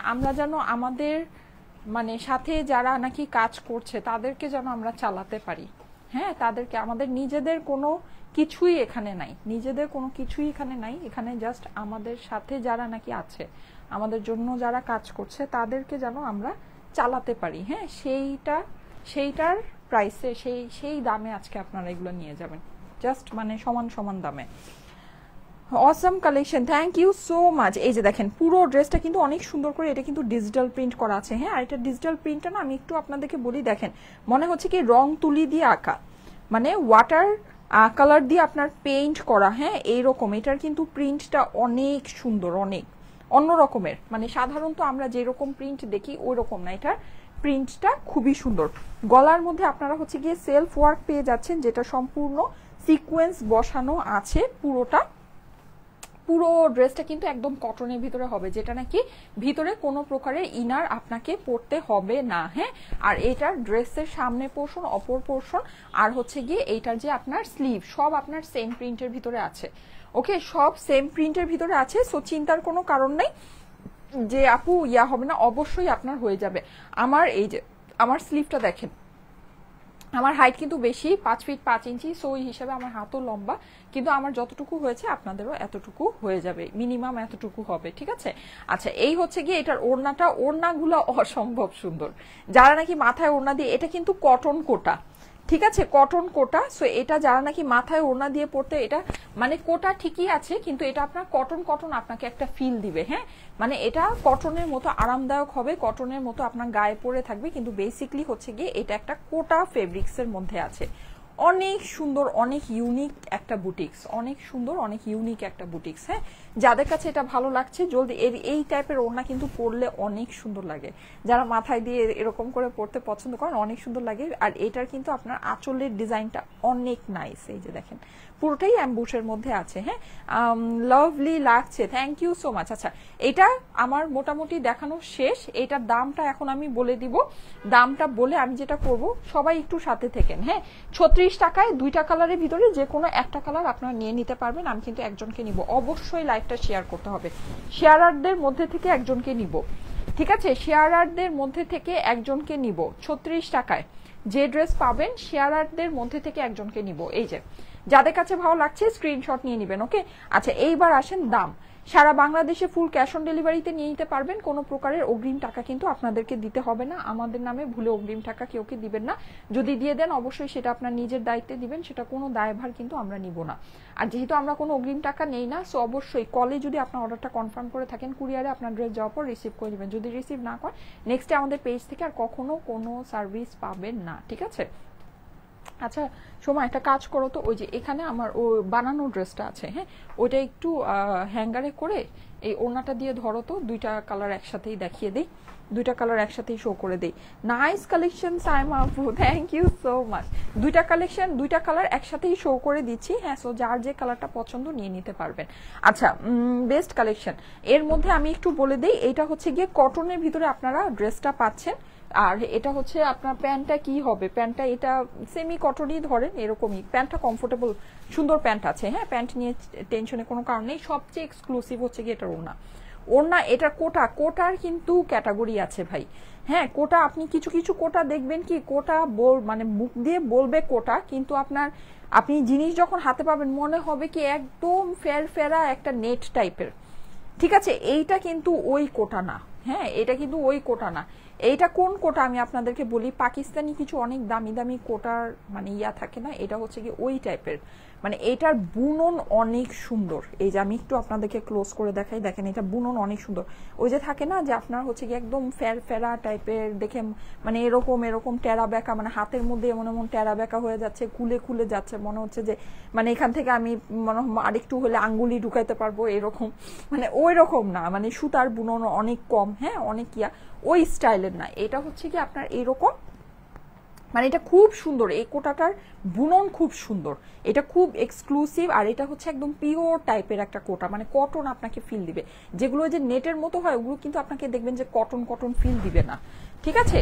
Speaker 1: আমরা যেন আমাদের মানে সাথে যারা নাকি কাজ করছে তাদেরকে যেন আমরা চালাতে পারি। হ্যাঁ তাদেরকে, আমাদের নিজেদের কোনো কিছুই এখানে নাই, এখানে জাস্ট আমাদের সাথে যারা নাকি আছে, আমাদের জন্য যারা কাজ করছে তাদেরকে যেন আমরা চালাতে পারি। হ্যাঁ সেইটার প্রাইসে সেই দামে আজকে আপনারা এগুলো নিয়ে যাবেন, জাস্ট মানে সমান সমান দামে। Assam collection, thank you so much. এই যে দেখেন পুরো ড্রেসটা কিন্তু অনেক সুন্দর করে, এটা কিন্তু ডিজিটাল প্রিন্ট করা আছে। হ্যাঁ আর এটা ডিজিটাল প্রিন্টটা না আমি একটু আপনাদেরকে বলি, দেখেন মনে হচ্ছে কি রং তুলি দিয়ে আঁকা, মানে ওয়াটার কালার দিয়ে আপনার পেইন্ট করা। হ্যাঁ এইরকম এটার কিন্তু প্রিন্টটা অনেক সুন্দর, অনেক অন্য রকমের, মানে সাধারণত আমরা যেরকম প্রিন্ট দেখি ওই রকম না, এটার প্রিন্টটা খুবই সুন্দর। গলার মধ্যে আপনারা হচ্ছে গিয়ে সেলফ ওয়ার্ক পেয়ে যাচ্ছেন, যেটা সম্পূর্ণ সিকোয়েন্স বসানো আছে। পুরো ড্রেসটা কিন্তু একদম কটনের ভিতরে হবে, যেটা নাকি ভিতরে কোনো প্রকারের ইনার আপনাকে পরতে হবে না। হ্যাঁ আর এটার ড্রেসের সামনে পোর্শন, অপর পোর্শন আর হচ্ছে গিয়ে এইটার যে আপনার স্লিভ সব আপনার সেম প্রিন্টের ভিতরে আছে। ওকে সব সেম প্রিন্টের ভিতরে আছে, সো চিন্তার কোনো কারণ নেই যে আপু ইয়া হবে না, অবশ্যই আপনার হয়ে যাবে। আমার এই যে আমার স্লিভটা দেখেন, আমার হাইট কিন্তু বেশি 5 ফিট 5 ইঞ্চি, সো ওই হিসাবে আমার হাতও লম্বা, কিন্তু আমার যতটুকু হয়েছে আপনাদেরও এতটুকু হয়ে যাবে, মিনিমাম এতটুকু হবে। ঠিক আছে, আচ্ছা এই হচ্ছে গিয়ে এটার ওড়নাটা, ওড়নাগুলো অসম্ভব সুন্দর। যারা নাকি মাথায় ওড়না দিয়ে, এটা কিন্তু কটন কোটা, ঠিক আছে কটন কোটা, সো এটা যারা নাকি মাথায় ওড়না দিয়ে পড়তে, এটা মানে কোটা ঠিকই আছে কিন্তু এটা আপনার কটন আপনাকে একটা ফিল দিবে। হ্যাঁ মানে এটা কটনের মতো আরামদায়ক হবে, কটনের মতো আপনার গায়ে পরে থাকবে, কিন্তু বেসিকলি হচ্ছে গিয়ে এটা একটা কোটা ফেব্রিক্স এর মধ্যে আছে। অনেক সুন্দর, অনেক ইউনিক একটা বুটিক্স, অনেক সুন্দর, অনেক ইউনিক একটা বুটিক্স। হ্যাঁ যাদের কাছে এটা ভালো লাগছে জলদি, এই টাইপের ওড়না কিন্তু পরলে অনেক সুন্দর লাগে, যারা মাথায় দিয়ে এরকম করে পরতে পছন্দ করেন অনেক সুন্দর লাগে। আর এটার কিন্তু আপনার আঁচলের ডিজাইনটা অনেক নাইস, এই যে দেখেন পুরোটাই অ্যাম্বুশের মধ্যে আছে। হ্যাঁ লাভলি লাগছে, থ্যাংক ইউ সো মাচ। আচ্ছা এটা আমার মোটামুটি দেখানো শেষ, এটার দামটা এখন আমি বলে দিব। দামটা বলে আমি যেটা করব, সবাই একটু সাথে থেকেন। হ্যাঁ 36 টাকায় 2টা কালারের ভিতরে যে কোনো একটা কালার আপনারা নিয়ে নিতে পারবেন। আমি কিন্তু একজনকে নিব, অবশ্যই লাইভটা শেয়ার করতে হবে, শেয়ারারদের মধ্যে থেকে একজনকে নিব। ঠিক আছে শেয়ারারদের মধ্যে থেকে একজনকে নিব, 36 টাকায় যে ড্রেস পাবেন শেয়ারারদের মধ্যে থেকে একজনকে নিব। এই যে যাদের কাছে ভালো লাগছে স্ক্রিনশট নিয়ে নেবেন। ওকে, আচ্ছা এইবার আসেন দাম। সারা বাংলাদেশে ফুল ক্যাশ অন ডেলিভারিতে নিয়ে নিতে পারবেন, কোনো প্রকারের অগ্রিম টাকা কিন্তু আপনাদেরকে দিতে হবে না। আমাদের নামে ভুলে অগ্রিম টাকা কেউ দিবেন না, যদি দিয়ে দেন অবশ্যই সেটা আপনার নিজের দায়িত্বে দিবেন, সেটা কোনো দায়ভার কিন্তু আমরা নিব না। আর যেহেতু আমরা কোনো অগ্রিম টাকা নেই না, সো অবশ্যই কলে যদি আপনার অর্ডারটা কনফার্ম করে থাকেন কুরিয়ারে আপনার ড্রেস যাওয়ার পর রিসিভ করে নেবেন। যদি রিসিভ না করেন নেক্সট ডে আমাদের পেজ থেকে আর কখনো কোনো সার্ভিস পাবেন না, ঠিক আছে? আচ্ছা সময় একটা কাজ করো তো, ওই যে এখানে আমার ও বানানো ড্রেসটা আছে, হ্যাঁ ওইটা একটু হ্যাঙ্গারে করে এই ওড়নাটা দিয়ে ধরো তো, দুইটা কালার একসাথেই দেখিয়ে দিই, দুইটা কালার একসাথেই শো করে দিই। নাইস কালেকশন সাইমা আপু, থ্যাংক ইউ সো মাচ। দুইটা কালেকশন দুইটা কালার একসাথেই শো করে দিচ্ছি, হ্যাঁ সো যার যে কালারটা পছন্দ নিয়ে নিতে পারবেন। আচ্ছা বেস্ট কালেকশন এর মধ্যে আমি একটু বলে দিই, এটা হচ্ছে গিয়ে কটনের ভিতরে আপনারা ড্রেসটা পাচ্ছেন। আর এটা হচ্ছে আপনার প্যান্টটা কি হবে, প্যান্টটা এটা সেমি কটনই ধরেন এরকমই, প্যান্টটা কমফোর্টেবল সুন্দর প্যান্ট আছে, হ্যাঁ প্যান্ট নিয়ে টেনশনের কোনো কারণ নেই। সবচেয়ে এক্সক্লুসিভ হচ্ছে গিয়ে এটার ওড়না, ওড়না এটার কোটার কিন্তু ক্যাটাগরি আছে ভাই, হ্যাঁ কোটা আপনি কিছু কিছু কোটা দেখবেন কি কোটা মানে মুখ দিয়ে বলবে কোটা, কিন্তু আপনি জিনিস যখন হাতে পাবেন মনে হবে কি একদম ফেরা একটা নেট টাইপের, ঠিক আছে? এইটা কিন্তু ওই কোটা না, হ্যাঁ এটা কিন্তু ওই কোটা না। এইটা কোন কোটা আমি আপনাদেরকে বলি, পাকিস্তানি কিছু অনেক দামি দামি কোটার মানে ইয়া থাকে না, এটা হচ্ছে কি ওই টাইপের, মানে এটার বুনন অনেক সুন্দর। এই যে আমি একটু আপনাদেরকে ক্লোজ করে দেখাই, দেখেন এটা বুনন অনেক সুন্দর। ওই যে থাকে না যে আপনার হচ্ছে কি একদম ফেরা টাইপের দেখে, মানে এরকম টেরা বেঁকা, মানে হাতের মধ্যে এমন টেরা বেঁকা হয়ে যাচ্ছে, খুলে যাচ্ছে, মনে হচ্ছে যে মানে এখান থেকে আমি মনে আরেকটু হলে আঙ্গুলি ঢুকাইতে পারবো এরকম, মানে ওই রকম না, মানে সুতার বুনন অনেক কম, হ্যাঁ অনেক ইয়া ওই স্টাইলের না। এটা হচ্ছে কি আপনার এরকম, মানে এটা খুব সুন্দর, এই কোটাটার বুনন খুব সুন্দর, এটা খুব এক্সক্লুসিভ। আর এটা হচ্ছে একদম পিওর টাইপের একটা কোটা, মানে কটন আপনাকে ফিল দিবে। যেগুলো যে নেটের মতো হয় ওগুলো কিন্তু আপনাকে দেখবেন যে কটন ফিল দিবে না, ঠিক আছে?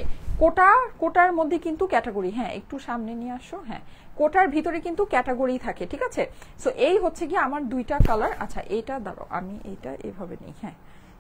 Speaker 1: কোটার মধ্যে কিন্তু ক্যাটাগরি, হ্যাঁ একটু সামনে নিয়ে আসো, হ্যাঁ কোটার ভিতরে কিন্তু ক্যাটাগরি থাকে, ঠিক আছে? সো এই হচ্ছে কি আমার দুইটা কালার। আচ্ছা এইটা দাঁড়ো আমি এইটা এভাবে নেই, হ্যাঁ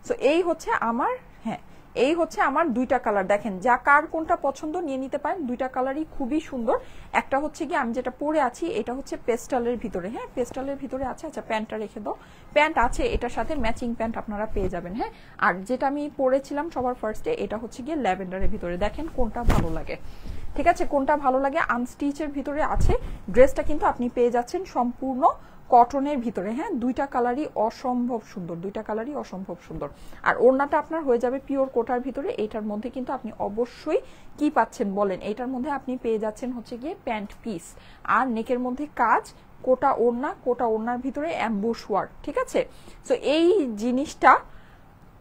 Speaker 1: সো এই হচ্ছে আমার, হ্যাঁ এই হচ্ছে আমার দুইটা কালার। দেখেন যা কার কোনটা পছন্দ নিয়ে নিতে পারেন, দুইটা কালারই খুবই সুন্দর। একটা হচ্ছে কি আমি যেটা পরে আছি এটা হচ্ছে পেস্টালের ভিতরে, হ্যাঁ পেস্টালের ভিতরে আছে। আচ্ছা প্যান্টটা রেখে দাও, প্যান্ট আছে এটার সাথে ম্যাচিং প্যান্ট আপনারা পেয়ে যাবেন, হ্যাঁ। আর যেটা আমি পরেছিলাম সবার ফার্স্টে এটা হচ্ছে গিয়ে ল্যাভেন্ডারের ভিতরে, দেখেন কোনটা ভালো লাগে, ঠিক আছে কোনটা ভালো লাগে। আনস্টিচের ভিতরে আছে, ড্রেসটা কিন্তু আপনি পেয়ে যাচ্ছেন সম্পূর্ণ কটনের ভিতরে, হ্যাঁ দুইটা কালারই অসম্ভব সুন্দর, দুইটা কালারই অসম্ভব সুন্দর। আর ওড়নাটা আপনার হয়ে যাবে পিওর কোটার ভিতরে। এটার মধ্যে কিন্তু আপনি অবশ্যই কি পাচ্ছেন বলেন, এটার মধ্যে আপনি পেয়ে যাচ্ছেন হচ্ছে গিয়ে প্যান্ট পিস, আর নেকের মধ্যে কাজ, কোটা ওড়নার ভিতরে অ্যাম্বুশ ওয়ার্ক, ঠিক আছে? সো এই জিনিসটা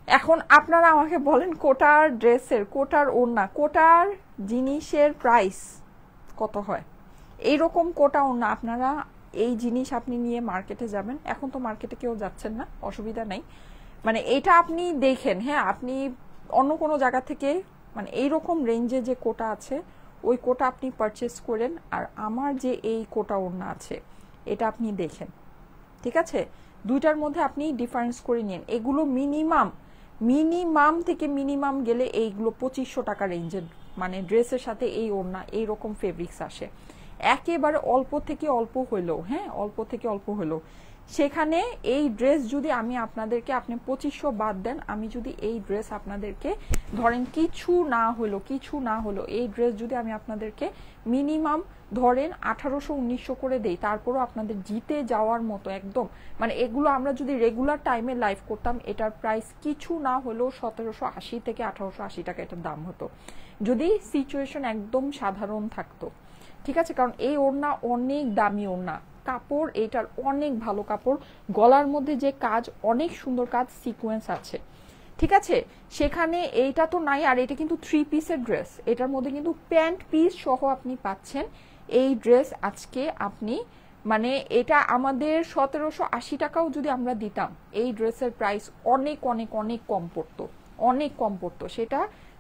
Speaker 1: এখন আপনারা আমাকে বলেন কোটার ড্রেসের, কোটার ওড়না, কোটার জিনিসের প্রাইস কত হয়? এইরকম কোটা ওড়না আপনারা এই জিনিস আপনি নিয়ে মার্কেটে যাবেন, এখন তো মার্কেটে কেউ যাচ্ছেন না, অসুবিধা নাই, মানে এটা আপনি দেখেন, হ্যাঁ আপনি অন্য কোনো জায়গা থেকে মানে এইরকম রেঞ্জে যে কোটা আছে ওই কোটা আপনি পারচেস করেন, আর আমার যে এই কোটা ওড়না আছে এটা আপনি দেখেন, ঠিক আছে? দুইটার মধ্যে আপনি ডিফারেন্স করে নিন। এগুলো মিনিমাম থেকে মিনিমাম গেলে এইগুলো 2500 টাকা রেঞ্জের, মানে ড্রেসের সাথে এই ওড়না এইরকম ফেব্রিক্স আসে, একেবারে অল্প থেকে অল্প হইলেও, হ্যাঁ অল্প থেকে অল্প হইলেও। সেখানে এই ড্রেস যদি আমি আপনাদেরকে, আপনি 2500 বাদ দেন, আমি যদি এই ড্রেস আপনাদেরকে ধরেন কিছু না হলো এই ড্রেস যদি আমি আপনাদেরকে মিনিমাম ধরেন 1800-1900 করে দেই, তারপরও আপনাদের জিতে যাওয়ার মতো একদম, মানে এগুলো আমরা যদি রেগুলার টাইমে লাইভ করতাম এটার প্রাইস কিছু না হলেও 1780 থেকে 1880 টাকা এটার দাম হতো, যদি সিচুয়েশন একদম সাধারণ থাকতো, ঠিক আছে? কারণ এই ওড়না অনেক দামি ওড়না, কাপড় এটার অনেক ভালো কাপড়, গলার মধ্যে যে কাজ অনেক সুন্দর কাজ, সিকোয়েন্স আছে, ঠিক আছে? সেখানে এইটা তো নাই। আর এটা কিন্তু 3 পিসের ড্রেস, এটার মধ্যে কিন্তু প্যান্ট পিস সহ আপনি পাচ্ছেন এই ড্রেস আজকে আপনি, মানে এটা আমাদের 1780 টাকাও যদি আমরা দিতাম এই ড্রেসের প্রাইস অনেক অনেক অনেক কম পড়তো, অনেক কম পড়তো। সেটা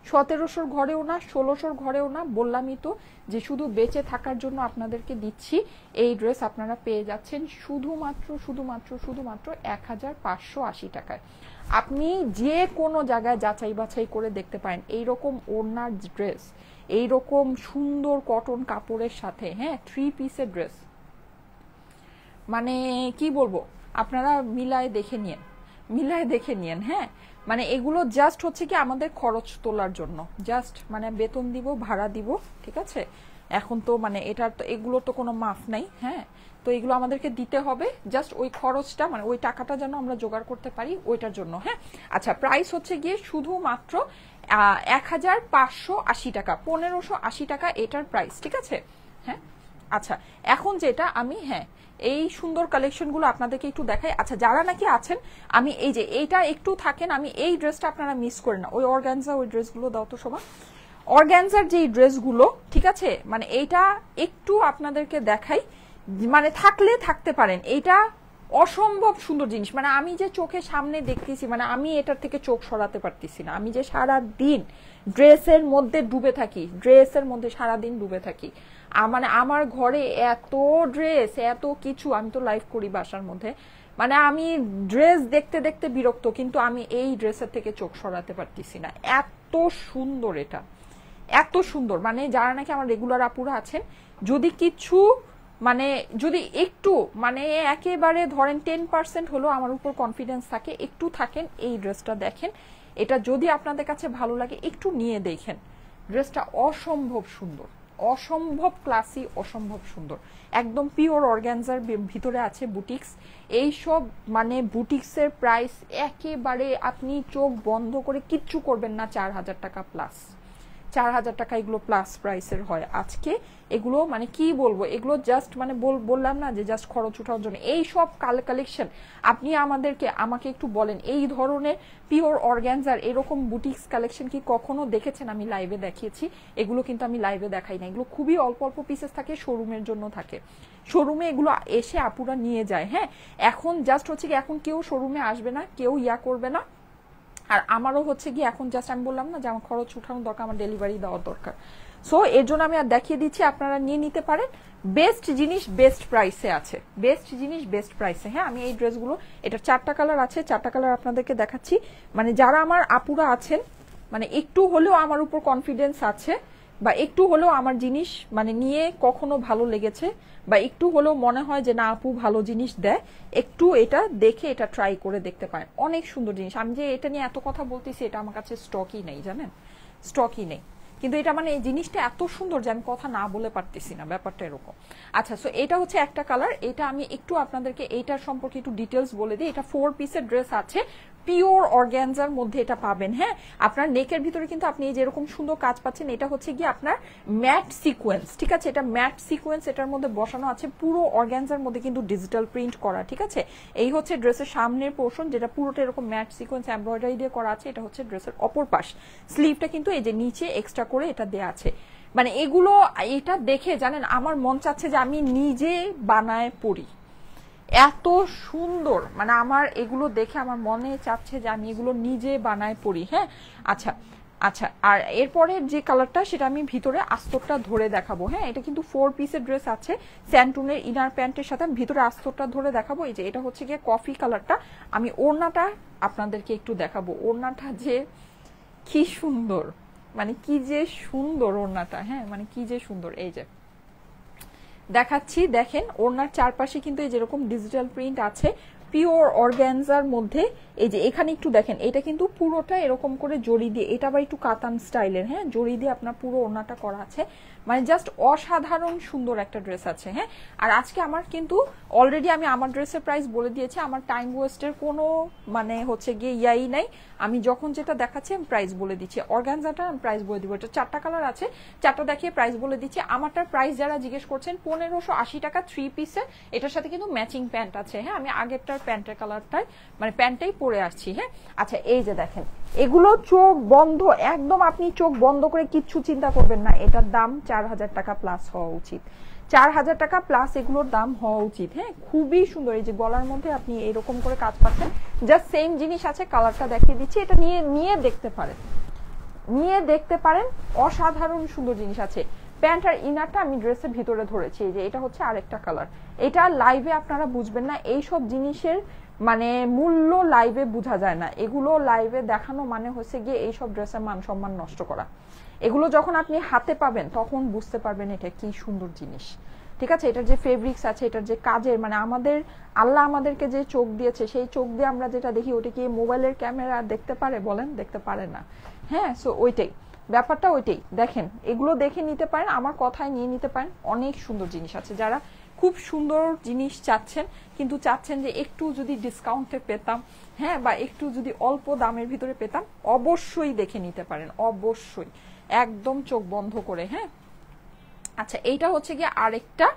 Speaker 1: 1700 ঘরেও না, 1600 ঘরেও না, বললামই তো যে শুধু বেঁচে থাকার জন্য আপনাদেরকে দিচ্ছি। এই ড্রেস আপনারা পেয়ে যাচ্ছেন শুধুমাত্র 1580 টাকায়। আপনি যে কোনো জায়গায় যাচাই বাছাই করে দেখতে পারেন এইরকম ওড়নার ড্রেস, এইরকম সুন্দর কটন কাপড়ের সাথে, হ্যাঁ 3 পিসের ড্রেস মানে কি বলবো, আপনারা মিলায় দেখে নিয়েন। হ্যাঁ, মানে এগুলো জাস্ট হচ্ছে কি আমাদের খরচ তোলার জন্য, জাস্ট মানে বেতন দিব, ভাড়া দিব, ঠিক আছে। এখন তো মানে এটার তো এগুলো তো কোনো মাফ নাই। হ্যাঁ, তো এগুলো আমাদেরকে দিতে হবে, জাস্ট ওই খরচটা মানে ওই টাকাটা যেন আমরা জোগাড় করতে পারি ওইটার জন্য। হ্যাঁ, আচ্ছা, প্রাইস হচ্ছে গিয়ে শুধুমাত্র 1580 টাকা, 1580 টাকা এটার প্রাইস, ঠিক আছে। হ্যাঁ, আচ্ছা, এখন যেটা আমি এই সুন্দর কালেকশনগুলো আপনাদেরকে একটু দেখাই। আচ্ছা, যারা নাকি আছেন, আমি এই যে এইটা একটু থাকেন, আমি এই ড্রেসটা আপনারা মিস করেন না, ওই অর্গানজা ওই ড্রেসগুলো দাও তো সবাই, অর্গানজার যে ড্রেসগুলো, ঠিক আছে। মানে এইটা একটু আপনাদেরকে দেখাই, মানে থাকলে থাকতে পারেন, এইটা অসম্ভব সুন্দর জিনিস। মানে আমি যে চোখের সামনে দেখতেছি, মানে আমি এটার থেকে চোখ সরাতে পারতেছি না। আমি যে সারা দিন ড্রেসের মধ্যে ডুবে থাকি, ড্রেসের মধ্যে সারাদিন ডুবে থাকি। মানে আমার ঘরে এত ড্রেস, এত কিছু, আমি তো লাইভ করি বাসার মধ্যে, মানে আমি ড্রেস দেখতে দেখতে বিরক্ত, কিন্তু আমি এই ড্রেসের থেকে চোখ সরাতে পারতেছি না। এত সুন্দর এটা, এত সুন্দর। মানে যারা নাকি আমার রেগুলার আপুরা আছেন, যদি কিছু মানে যদি একটু মানে একেবারে ধরেন 10% হলো আমার উপর কনফিডেন্স থাকে, একটু থাকেন, এই ড্রেসটা দেখেন, এটা যদি আপনাদের কাছে ভালো লাগে একটু নিয়ে দেখেন। ড্রেসটা অসম্ভব সুন্দর, অসম্ভব ক্লাসি, অসম্ভব সুন্দর, একদম পিওর অর্গানজার ভিতরে আছে বুটিক্স। এইসব মানে বুটিক্সের প্রাইস একেবারে আপনি চোখ বন্ধ করে কিচ্ছু করবেন না, 4000 টাকা প্লাস, 4000 টাকা এগুলো প্লাস প্রাইসের হয় আজকে। এগুলো মানে কি বলবো, এগুলো জাস্ট মানে বললাম না যে জাস্ট খরচ উঠানোর জন্য। এই সব কালেকশন আপনি আমাকে একটু বলেন, এই ধরনের পিওর অর্গানজার এরকম বুটিক্স কালেকশন কি কখনো দেখেছেন? আমি লাইভে দেখিয়েছি, এগুলো কিন্তু আমি লাইভে দেখাই না, এগুলো খুবই অল্প অল্প পিসেস থাকে, শোরুমের জন্য থাকে, শোরুমে এগুলো এসে আপুরা নিয়ে যায়। হ্যাঁ, এখন জাস্ট হচ্ছে কি এখন কেউ শোরুমে আসবে না, কেউ করবে না। আর আমারও হচ্ছে কি এখন জাস্ট আমি বললাম না যে আমার খরচ উঠানোর দরকার, আমার ডেলিভারি দেওয়ার দরকার। সো এর জন্য আমি আর দেখিয়ে দিচ্ছি, আপনারা নিয়ে নিতে পারেন। বেস্ট জিনিস বেস্ট প্রাইসে আছে, বেস্ট জিনিস বেস্ট প্রাইসে। হ্যাঁ, আমি এই ড্রেসগুলো, এটা 4টা কালার আছে, 4টা কালার আপনাদেরকে দেখাচ্ছি। মানে যারা আমার আপুরা আছেন, মানে একটু হলেও আমার উপর কনফিডেন্স আছে, বা একটু হলেও আমার জিনিস মানে নিয়ে কখনো ভালো লেগেছে, বা একটু হলেও মনে হয় যে না আপু ভালো জিনিস দেয়, একটু এটা দেখে এটা ট্রাই করে দেখতে পারেন। অনেক সুন্দর জিনিস। আমি যে এটা নিয়ে এত কথা বলতেছি, এটা আমার কাছে স্টকই নেই, জানেন, স্টকই নেই, কিন্তু এটা মানে এই জিনিসটা এত সুন্দর যে আমি কথা না বলে পারতেছি না, ব্যাপারটা এরকম। আচ্ছা, সো এটা হচ্ছে একটা কালার। এটা আমি একটু আপনাদেরকে এইটার সম্পর্কে একটু ডিটেলস বলে দিই। এটা 4 পিসের ড্রেস আছে, পিওর অর্গানজার মধ্যে এটা পাবেন। হ্যাঁ, আপনার নেকের ভিতরে কিন্তু আপনি যেরকম সুন্দর কাজ পাচ্ছেন, এটা হচ্ছে গিয়ে আপনার ম্যাট সিকোয়েন্স, ঠিক আছে। এটা ম্যাট সিকোয়েন্স এটার মধ্যে বসানো আছে, পুরো অর্গানজার মধ্যে কিন্তু ডিজিটাল প্রিন্ট করা, ঠিক আছে। এই হচ্ছে ড্রেসের সামনের পোর্শন, যেটা পুরোটা এরকম ম্যাট সিকোয়েন্স এমব্রয়ডারি দিয়ে করা আছে। এটা হচ্ছে ড্রেসের অপর পাশ, স্লিভটা কিন্তু এই যে নিচে এক্সট্রা করে এটা দেয়া আছে। মানে এগুলো এটা দেখে জানেন আমার মন চাচ্ছে যে আমি নিজে বানায় পড়ি, এত সুন্দর। মানে আমার এগুলো দেখে আমার মনে চাচ্ছে যে আমি এগুলো নিজে বানায় পড়ি। হ্যাঁ, আচ্ছা আচ্ছা, আর এরপরে যে কালারটা সেটা আমি ভিতরে আস্তরটা ধরে দেখাবো। হ্যাঁ, এটা কিন্তু 4 পিসের ড্রেস আছে, স্যান্টুনের ইনার প্যান্টের সাথে আমি ভিতরে আস্তরটা ধরে দেখাবো। এই যে এটা হচ্ছে গিয়ে কফি কালারটা। আমি ওড়নাটা আপনাদেরকে একটু দেখাবো, ওড়নাটা যে কি সুন্দর, মানে কি যে সুন্দর ওড়নাটা। হ্যাঁ, মানে কি যে সুন্দর। এই যে দেখাচ্ছি, দেখেন ওড়নার চারপাশে কিন্তু এই যেরকম ডিজিটাল প্রিন্ট আছে, পিওর অর্গানজার মধ্যে। এই যে এখানে একটু দেখেন, এটা কিন্তু পুরোটা এরকম করে জড়ি দিয়ে, এটা আবার একটু কাতান স্টাইলের, হ্যাঁ, জড়ি দিয়ে আপনার পুরো ওড়নাটা করা আছে। মানে জাস্ট অসাধারণ সুন্দর একটা ড্রেস আছে। হ্যাঁ, আর আজকে আমার কিন্তু অলরেডি আমি আমার ড্রেসের প্রাইস বলে দিয়েছি, আমার টাইম ওয়েস্টের কোনো মানে হচ্ছে গিয়ে ইয়াই নাই। আমি যখন যেটা দেখাচ্ছি আমি প্রাইস বলে দিচ্ছি, অর্গানজাটা আমি প্রাইস বলে দিব। এটা 4টা কালার আছে, 4টা দেখিয়ে প্রাইস বলে দিচ্ছি। আমারটার প্রাইস যারা জিজ্ঞেস করছেন 1580 টাকা 3 পিসের, এটার সাথে কিন্তু ম্যাচিং প্যান্ট আছে। হ্যাঁ, আমি আগেরটার প্যান্টের কালারটাই মানে প্যান্টটাই পরে আসছি। হ্যাঁ, আচ্ছা, এই যে দেখেন এগুলো চোখ বন্ধ, একদম আপনি চোখ বন্ধ করে কিচ্ছু চিন্তা করবেন না, এটার দাম 4000 টাকা প্লাস হওয়া উচিত, 4000 টাকা প্লাস এগুলোর দাম হওয়া উচিত। হ্যাঁ, খুবই সুন্দর। এই যে গলার মধ্যে আপনি এরকম করে কাজ পাচ্ছেন, জাস্ট সেম জিনিস আছে, কালারটা দেখিয়ে দিচ্ছি। এটা নিয়ে দেখতে পারেন, নিয়ে দেখতে পারেন, অসাধারণ সুন্দর জিনিস আছে। প্যান্ট আর ইনারটা আমি ড্রেসের ভিতরে ধরেছি। এই যে এটা হচ্ছে আরেকটা কালার। এটা লাইভে আপনারা বুঝবেন না, এইসব জিনিসের মানে মূল্য লাইভে বোঝা যায় না। এগুলো লাইভে দেখানো মানে হচ্ছে গিয়ে এইসব ড্রেসের মান সম্মান নষ্ট করা। এগুলো যখন আপনি হাতে পাবেন তখন বুঝতে পারবেন এটা কি সুন্দর জিনিস, ঠিক আছে, এটার যে ফেব্রিক্স আছে, এটার যে কাজের মানে আল্লাহ আমাদেরকে যে চোখ দিয়েছে সেই চোখ দিয়ে আমরা যেটা দেখি ওটা কি মোবাইলের ক্যামেরা দেখতে পারে বলেন? দেখতে পারে না। হ্যাঁ, সো ওইটাই ব্যাপারটা, ওইটাই দেখেন, এগুলো দেখে নিতে পারেন, আমার কথায় নিয়ে নিতে পারেন। অনেক সুন্দর জিনিস আছে। যারা খুব সুন্দর জিনিস চাচ্ছেন কিন্তু চাচ্ছেন যে একটু যদি ডিসকাউন্টে পেতাম, হ্যাঁ, বা একটু যদি অল্প দামের ভিতরে পেতাম, অবশ্যই দেখে নিতে পারেন, অবশ্যই একদম চোখ বন্ধ করে। হ্যাঁ, আচ্ছা, এইটা হচ্ছে গিয়ে আরেকটা,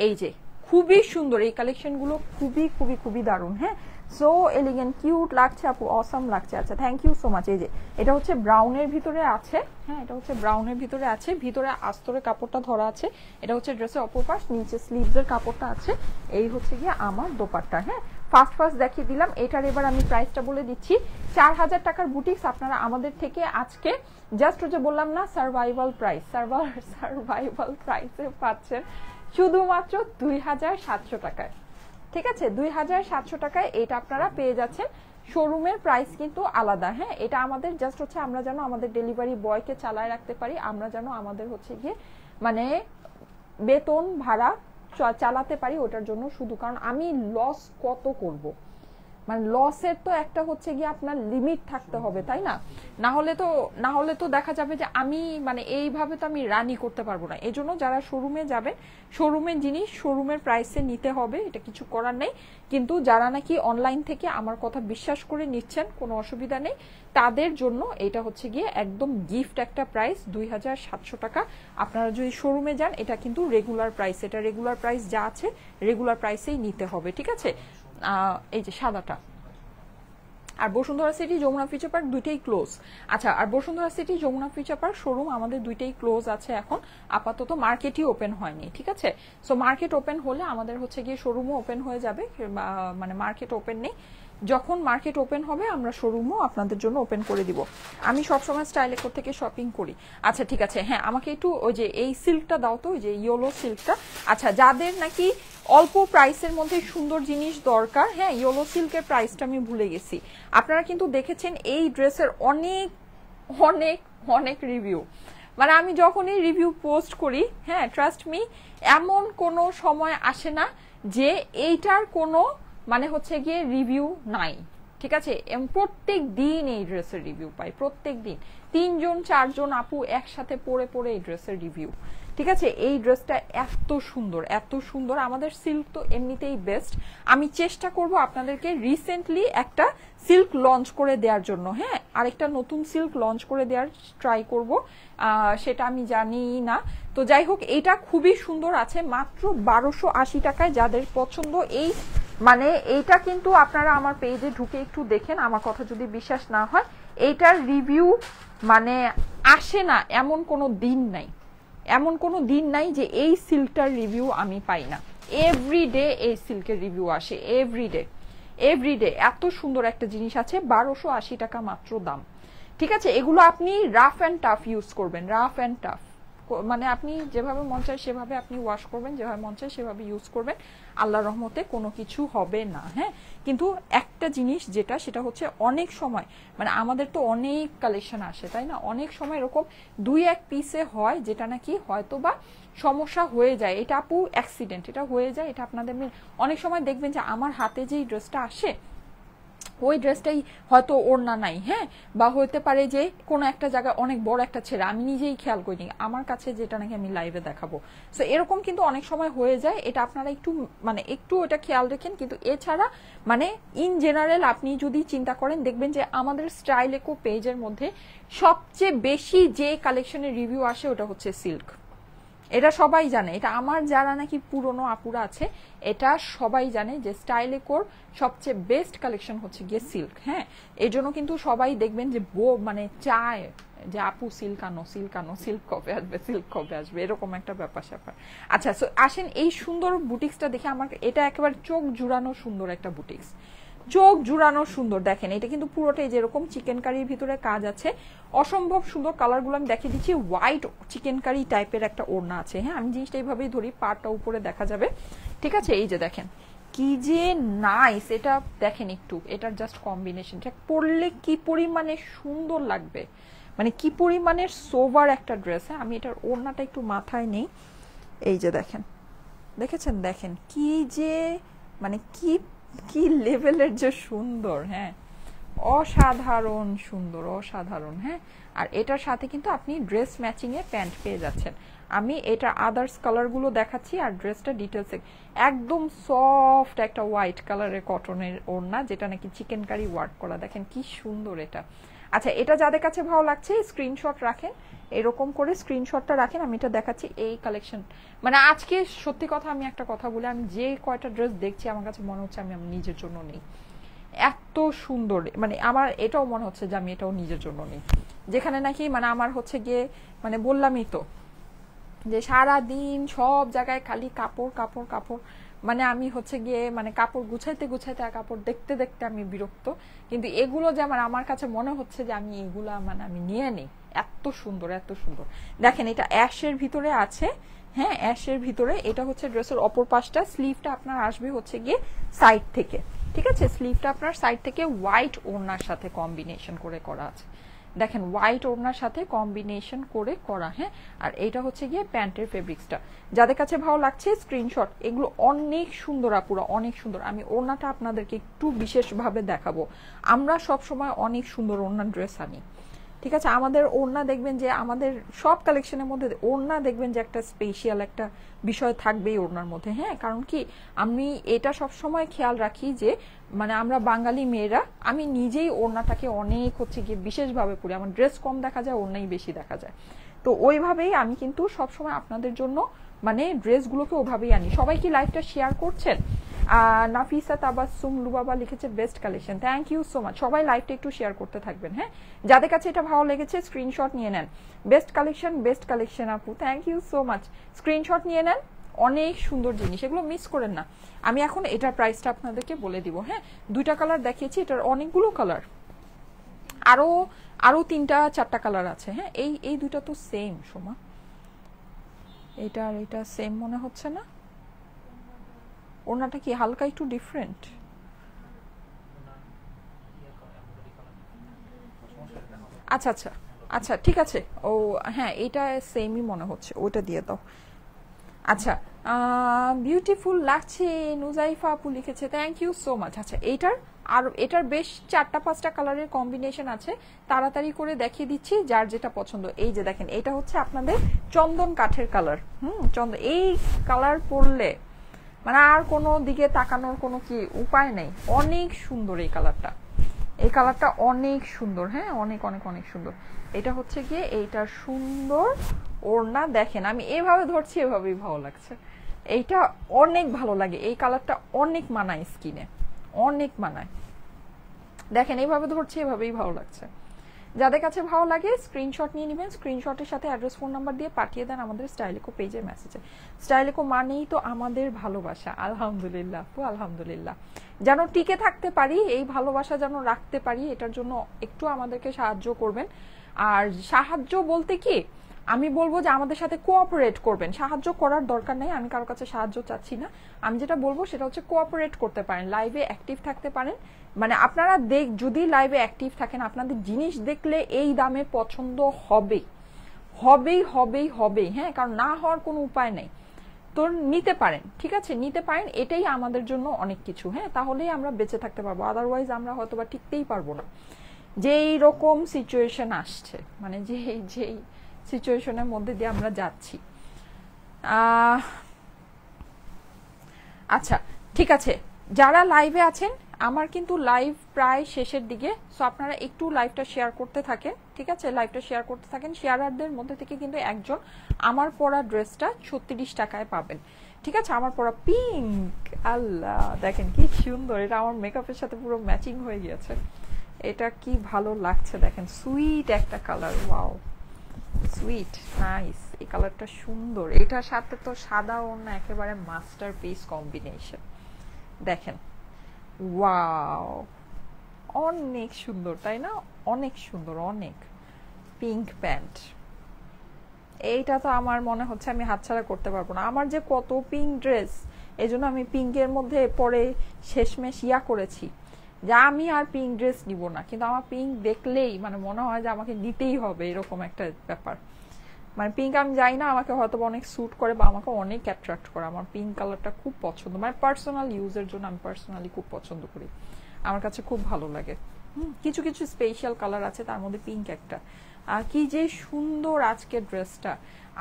Speaker 1: এই যে খুবই সুন্দর এই কালেকশনগুলো, খুবই খুবই খুবই দারুণ। হ্যাঁ, সো এলিগেন্ট, কিউট লাগছে আপু, অসাম লাগছে। আচ্ছা, থ্যাংক ইউ সো মাচ। এই যে এটা হচ্ছে ব্রাউনের ভিতরে আছে। হ্যাঁ, এটা হচ্ছে ব্রাউনের ভিতরে আছে, ভিতরে আস্তরে কাপড়টা ধরা আছে। এটা হচ্ছে ড্রেসের অপর পাশ, নিচে স্লিভসের কাপড়টা আছে। এই হচ্ছে গিয়ে আমার দোপাট্টা। হ্যাঁ, ফার্স্ট দেখিয়ে দিলাম। এটার এবার আমি প্রাইসটা বলে দিচ্ছি। 4000 টাকার বুটিক্স আপনারা আমাদের থেকে আজকে জাস্ট যে বললাম না, সার্ভাইভাল প্রাইসে পাচ্ছেন শুধুমাত্র 2700 টাকায়। ঠিক আছে, 2700 টাকায় এটা আপনারা পেয়ে যাচ্ছেন। শোরুমের প্রাইস কিন্তু আলাদা। হ্যাঁ, এটা আমাদের জাস্ট হচ্ছে আমরা যেন আমাদের ডেলিভারি বয়কে চালায় রাখতে পারি, আমরা যেন আমাদের হচ্ছে গিয়ে মানে বেতন ভাড়া চালাতে পারি, ওটার জন্য শুধু। কারণ আমি লস কত করব, মানে লসের তো একটা হচ্ছে গিয়ে আপনার লিমিট থাকতে হবে, তাই না? না হলে তো দেখা যাবে যে আমি মানে এইভাবে তো আমি রানই করতে পারবো না। এজন্য যারা শোরুমে যাবেন, শোরুমের জিনিস শোরুমের প্রাইসে নিতে হবে, এটা কিছু করার নেই। কিন্তু যারা নাকি অনলাইন থেকে আমার কথা বিশ্বাস করে নিচ্ছেন, কোনো অসুবিধা নেই, তাদের জন্য এটা হচ্ছে গিয়ে একদম গিফট একটা প্রাইস, 2700 টাকা। আপনারা যদি শোরুমে যান, এটা কিন্তু রেগুলার প্রাইস, এটা রেগুলার প্রাইস যা আছে রেগুলার প্রাইসেই নিতে হবে। ঠিক আছে, এই যে সাদাটা। আর Bashundhara city, Jamuna future park দুইটাই ক্লোজ। আচ্ছা, আর Bashundhara city, Jamuna future park showroom আমাদের দুইটাই ক্লোজ আছে এখন আপাতত, মার্কেটই ওপেন হয়নি। ঠিক আছে, সো মার্কেট ওপেন হলে আমাদের হচ্ছে গিয়ে শোরুমও ওপেন হয়ে যাবে, মানে মার্কেট ওপেন নেই। যখন মার্কেট ওপেন হবে আমরা শোরুমও আপনাদের জন্য ওপেন করে দিব। আমি সবসময় স্টাইলেকো থেকে শপিং করি। আচ্ছা, ঠিক আছে, হ্যাঁ, আমাকে একটু ওই যে এই সিল্কটা দাও তো, ওই যে ইয়েলো সিল্কটা। আচ্ছা, যাদের নাকি অল্প প্রাইসের মধ্যে সুন্দর জিনিস দরকার, হ্যাঁ, ইয়েলো সিল্কের প্রাইসটা আমি ভুলে গেছি। আপনারা কিন্তু দেখেছেন এই ড্রেসের অনেক অনেক অনেক রিভিউ, মানে আমি যখনই রিভিউ পোস্ট করি, হ্যাঁ, ট্রাস্ট মি, এমন কোনো সময় আসে না যে এইটার কোনো মানে হচ্ছে গিয়ে রিভিউ নাই। ঠিক আছে, প্রত্যেক দিন এই ড্রেসের রিভিউ পাই, প্রত্যেক দিন 3জন 4জন আপু একসাথে পরে এই ড্রেসের রিভিউ। ঠিক আছে, এই ড্রেসটা এত সুন্দর, এত সুন্দর। আমাদের সিল্ক তো এমনিতেই বেস্ট। আমি চেষ্টা করব আপনাদেরকে রিসেন্টলি একটা সিল্ক লঞ্চ করে দেওয়ার জন্য, হ্যাঁ, আরেকটা নতুন সিল্ক লঞ্চ করে দেওয়ার ট্রাই করব, সেটা আমি জানি না। তো যাই হোক, এটা খুবই সুন্দর আছে, মাত্র 1280 টাকায়। যাদের পছন্দ এই মানে এইটা কিন্তু আপনারা আমার পেজে ঢুকে একটু দেখেন, আমার কথা যদি বিশ্বাস না হয়, এইটার রিভিউ মানে আসে না এমন কোনো দিন নাই, এমন কোনো দিন নাই যে এই সিল্কটার রিভিউ আমি পাই না। এভরিডে এই সিল্কের রিভিউ আসে, এভরিডে। এত সুন্দর একটা জিনিস আছে, 1280 টাকা মাত্র দাম। ঠিক আছে, এগুলো আপনি রাফ অ্যান্ড টাফ ইউজ করবেন, রাফ অ্যান্ড টাফ, মানে আপনি যেভাবে মন চায় সেভাবে আপনি ওয়াশ করবেন, যেভাবে মন চায় সেভাবে ইউজ করবেন, আল্লাহর রহমতে কোনো কিছু হবে না। হ্যাঁ, কিন্তু একটা জিনিস যেটা, সেটা হচ্ছে অনেক সময় মানে আমাদের তো অনেক কালেকশন আসে, তাই না? অনেক সময় এরকম 2-1 পিসে হয় যেটা নাকি হয়তো বা সমস্যা হয়ে যায়, এটা আপু অ্যাক্সিডেন্ট, এটা হয়ে যায়, এটা আপনাদের অনেক সময় দেখবেন যে আমার হাতে যেই ড্রেসটা আসে ওই ড্রেসটাই হয়তো ওড়না নাই, হ্যাঁ, বা হতে পারে যে কোনো একটা জায়গায় অনেক বড় একটা ছেঁড়া, আমি নিজেই খেয়াল করিনি, আমার কাছে যেটা নাকি আমি লাইভে দেখাবো। সো এরকম কিন্তু অনেক সময় হয়ে যায়, এটা আপনারা একটু মানে একটু ওটা খেয়াল রাখেন। কিন্তু এছাড়া মানে ইন জেনারেল আপনি যদি চিন্তা করেন, দেখবেন যে আমাদের স্টাইলেকো পেজের মধ্যে সবচেয়ে বেশি যে কালেকশনের রিভিউ আসে ওটা হচ্ছে সিল্ক। এটা সবাই জানে, এটা আমার যারা নাকি পুরনো আপুরা আছে এটা সবাই জানে যে স্টাইলেকোর সবচেয়ে বেস্ট কালেকশন হচ্ছে গিয়ে সিল্ক। হ্যাঁ, এই জন্য কিন্তু সবাই দেখবেন যে মানে চায় যে আপু সিল্ক আনো, সিল্ক আনো, সিল্ক কবে আসবে, সিল্ক কবে আসবে, এরকম একটা ব্যাপার স্যাপার। আচ্ছা, সো আসেন এই সুন্দর বুটিক্সটা দেখে। আমার এটা একেবারে চোখ জুড়ানো সুন্দর একটা বুটিক্স, চোখ জুড়ানো সুন্দর। দেখেন এটা কিন্তু পুরোটাই যেরকম চিকেন কারির ভিতরে কাজ আছে, অসম্ভব সুন্দর। কালারগুলো আমি দেখিয়ে দিচ্ছি, হোয়াইট চিকেন কারি টাইপের একটা ওড়না আছে। হ্যাঁ, আমি জিনিসটা এইভাবেই ধরি, পাটটা উপরে দেখা যাবে। ঠিক আছে, এই যে দেখেন কি যে নাইস, এটা দেখেন একটু, এটার জাস্ট কম্বিনেশন পরলে কি পরিমাণে সুন্দর লাগবে, মানে কি পরিমাণের সোভার একটা ড্রেস। হ্যাঁ, আমি এটার ওড়নাটা একটু মাথায় নেই, এই যে দেখেন দেখেছেন, দেখেন কি যে মানে কি কি লেভেলের যে সুন্দর, হ্যাঁ অসাধারণ সুন্দর, অসাধারণ। হ্যাঁ, আর এটার সাথে কিন্তু আপনি ড্রেস ম্যাচিং এ প্যান্ট পেয়ে যাচ্ছেন। আমি এটা আদার্স কালারগুলো দেখাচ্ছি আর ড্রেসটা ডিটেলসে। একদম সফট একটা হোয়াইট কালারের কটনের ওড়না, যেটা নাকি চিকেন কারি ওয়ার্ক করা। দেখেন কি সুন্দর এটা। আচ্ছা, এটা যাদের কাছে ভালো লাগছে স্ক্রিনশট রাখেন, এরকম করে স্ক্রিনশটটা রাখেন। আমি এটা দেখাচ্ছি এই কালেকশন। মানে আজকে সত্যি কথা, আমি একটা কথা বলি, আমি যে কয়টা ড্রেস দেখছি আমার কাছে মনে হচ্ছে আমি আমার নিজের জন্য নেই। এত সুন্দর, মানে আমার এটাও মনে হচ্ছে যে আমি এটাও নিজের জন্য নেই। যেখানে নাকি মানে আমার হচ্ছে গিয়ে মানে বললামই তো যে সারা দিন সব জায়গায় খালি কাপড় কাপড় কাপড়, মানে আমি হচ্ছে গিয়ে মানে কাপড় গুছাইতে গুছাইতে আর কাপড় দেখতে দেখতে আমি বিরক্ত। কিন্তু এগুলো যেমন আমার কাছে মনে হচ্ছে যে আমি এগুলা মানে আমি নিয়ে নিই। এত সুন্দর, এত সুন্দর। দেখেন এটা অ্যাশের ভিতরে আছে, হ্যাঁ অ্যাশের ভিতরে। এটা হচ্ছে ড্রেসের অপর পাশটা। স্লিভটা আপনার আসবে হচ্ছে গিয়ে সাইড থেকে, ঠিক আছে? স্লিভটা আপনার সাইড থেকে হোয়াইট ওড়নার সাথে কম্বিনেশন করে করা আছে। দেখেন হোয়াইট ওড়নার সাথে কম্বিনেশন করে করা। হ্যাঁ, আর এইটা হচ্ছে গিয়ে প্যান্টের ফেব্রিক্সটা। যাদের কাছে ভালো লাগছে স্ক্রিনশট। এগুলো অনেক সুন্দর আপুরা, অনেক সুন্দর। আমি ওড়নাটা আপনাদেরকে একটু বিশেষভাবে দেখাবো। আমরা সব সময় অনেক সুন্দর ওড়নার ড্রেস আনি, ঠিক আছে? আমাদের ওড়না দেখবেন যে আমাদের সব কালেকশনের মধ্যে ওড়না দেখবেন যে একটা স্পেশাল একটা বিষয় থাকবেই ওড়নার মধ্যে। হ্যাঁ, কারণ কি আমি এটা সব সময় খেয়াল রাখি যে মানে আমরা বাঙালি মেয়েরা, আমি নিজেই ওড়নাটাকে অনেক হচ্ছে গিয়ে বিশেষভাবে পরি। আমার ড্রেস কম দেখা যায়, ওড়নাই বেশি দেখা যায়। তো ওইভাবেই আমি কিন্তু সবসময় আপনাদের জন্য মানে ড্রেসগুলোকে ওভাবেই আনি। সবাই কি লাইভটা শেয়ার করছেন? নাফিসা তাবাসসুম লুবাবা লিখেছে best collection. Thank you so much. সবাই লাইভটা একটু শেয়ার করতে থাকবেন। হ্যাঁ, যাদের কাছে এটা ভালো লেগেছে স্ক্রিনশট নিয়ে নেন। বেস্ট কালেকশন, বেস্ট কালেকশন আপু, thank you so much. Screenshot নিয়ে নেন, অনেক সুন্দর জিনিস, এগুলো মিস করেন না। আমি এখন এটার প্রাইসটা আপনাদেরকে বলে দিব। হ্যাঁ, দুইটা কালার দেখিয়েছি, এটার অনেকগুলো কালার, আরো আরো 3-4টা কালার আছে। হ্যাঁ, এই দুইটা তো সেম সোমা, এটা আর এটা সেম মনে হচ্ছে না? ওনাটা কি হালকা একটু ডিফারেন্ট? আচ্ছা আচ্ছা আচ্ছা, ঠিক আছে। ও হ্যাঁ, এটা সেমই মনে হচ্ছে, ওটা দিয়ে দাও। আচ্ছা, বিউটিফুল লাগছে নুজাইফা আপু লিখেছে, থ্যাংক ইউ সো মাচ। আচ্ছা, এইটার আর এটার বেশ 4-5টা কালারের কম্বিনেশন আছে, তাড়াতাড়ি করে দেখিয়ে দিচ্ছি যার যেটা পছন্দ। এই যে দেখেন, এটা হচ্ছে আপনাদের চন্দন কাঠের কালার। চন্দন, এই কালার পরলে মানে আর কোনো দিকে তাকানোর কোনো কি উপায় নেই। অনেক সুন্দর এই কালারটা, এই কালারটা অনেক সুন্দর। হ্যাঁ, অনেক অনেক অনেক সুন্দর। এটা হচ্ছে গিয়ে এইটা সুন্দর ওড়না। দেখেন আমি এভাবে ধরছি, এভাবেই ভালো লাগছে। এইটা অনেক ভালো লাগে, এই কালারটা অনেক মানায় স্কিনে, অনেক মানায়। দেখেন এইভাবে ধরছি, এভাবেই ভালো লাগছে। যাদের কাছে ভালো লাগে স্ক্রিনশট নিয়ে নেবেন, স্ক্রিনশটের সাথে অ্যাড্রেস ফোন নাম্বার দিয়ে পাঠিয়ে দেন আমাদের স্টাইলিকো পেজের মেসেজে। স্টাইলিকো মানেই তো আমাদের ভালোবাসা। আলহামদুলিল্লাহ আপু, আলহামদুলিল্লাহ। যেন টিকে থাকতে পারি, এই ভালোবাসা যেন রাখতে পারি, এটার জন্য একটু আমাদেরকে সাহায্য করবেন। আর সাহায্য বলতে কি, আমি বলবো যে আমাদের সাথে কোঅপারেট করবেন। সাহায্য করার দরকার নেই, আমি কারো কাছে সাহায্য চাচ্ছি না। আমি যেটা বলবো সেটা হচ্ছে কোঅপারেট করতে পারেন, লাইভে অ্যাক্টিভ থাকতে পারেন। মানে আপনারা যদি লাইভে অ্যাক্টিভ থাকেন, আপনাদের জিনিস দেখলে এই দামে পছন্দ হবে, হবেই হবেই হবেই। হ্যাঁ, কারণ না হওয়ার কোনো উপায় নেই। তো নিতে পারেন, ঠিক আছে, নিতে পারেন। এটাই আমাদের জন্য অনেক কিছু। হ্যাঁ, তাহলেই আমরা বেঁচে থাকতে পারবো, আদারওয়াইজ আমরা হয়তো বা টিকতেই পারবো না। যেই রকম সিচুয়েশন আসছে, মানে যেই সিচুয়েশনের মধ্যে দিয়ে আমরা যাচ্ছি। আচ্ছা, ঠিক আছে, যারা লাইভে আছেন, আমার কিন্তু লাইভ প্রায় শেষের দিকে, সো আপনারা একটু লাইভটা শেয়ার করতে থাকেন, ঠিক আছে? লাইভটা শেয়ার করতে থাকেন। শেয়ারারদের মধ্যে থেকে কিন্তু একজন আমার পরা ড্রেসটা 36 টাকায় পাবেন, ঠিক আছে? আমার পরা পিঙ্ক, আল্লাহ দেখেন কি সুন্দর, এটা আমার মেকআপের সাথে পুরো ম্যাচিং হয়ে গিয়েছে। এটা কি ভালো লাগছে, দেখেন সুইট একটা কালার, ওয়াও সুইট নাইস। এই কালারটা সুন্দর, এটার সাথে তো সাদা ওড়না একেবারে মাস্টারপিস কম্বিনেশন। দেখেন ওয়াও, অনেক সুন্দর, তাই না? অনেক সুন্দর, অনেক। পিঙ্ক প্যান্ট, এইটা তো আমার মনে হচ্ছে আমি হাতছাড়া করতে পারবো না। আমার যে কত পিঙ্ক ড্রেস, এই জন্য আমি পিঙ্কের মধ্যে পরে শেষমেশ করেছি যে আমি আর পিঙ্ক ড্রেস নিব না। কিন্তু আমার পিঙ্ক দেখলেই মানে মনে হয় যে আমাকে নিতেই হবে, এরকম একটা ব্যাপার। মানে পিঙ্ক আমি যাই না, আমাকে হয়তো অনেক স্যুট করে বা আমাকে অনেক অ্যাট্রাক্ট করে। আমার পিঙ্ক কালারটা খুব পছন্দ, মানে পার্সোনাল ইউজের জন্য আমি পার্সোনালি খুব পছন্দ করি, আমার কাছে খুব ভালো লাগে। কিছু কিছু স্পেশাল কালার আছে, তার মধ্যে পিঙ্ক একটা। আর কি যে সুন্দর আজকের ড্রেসটা,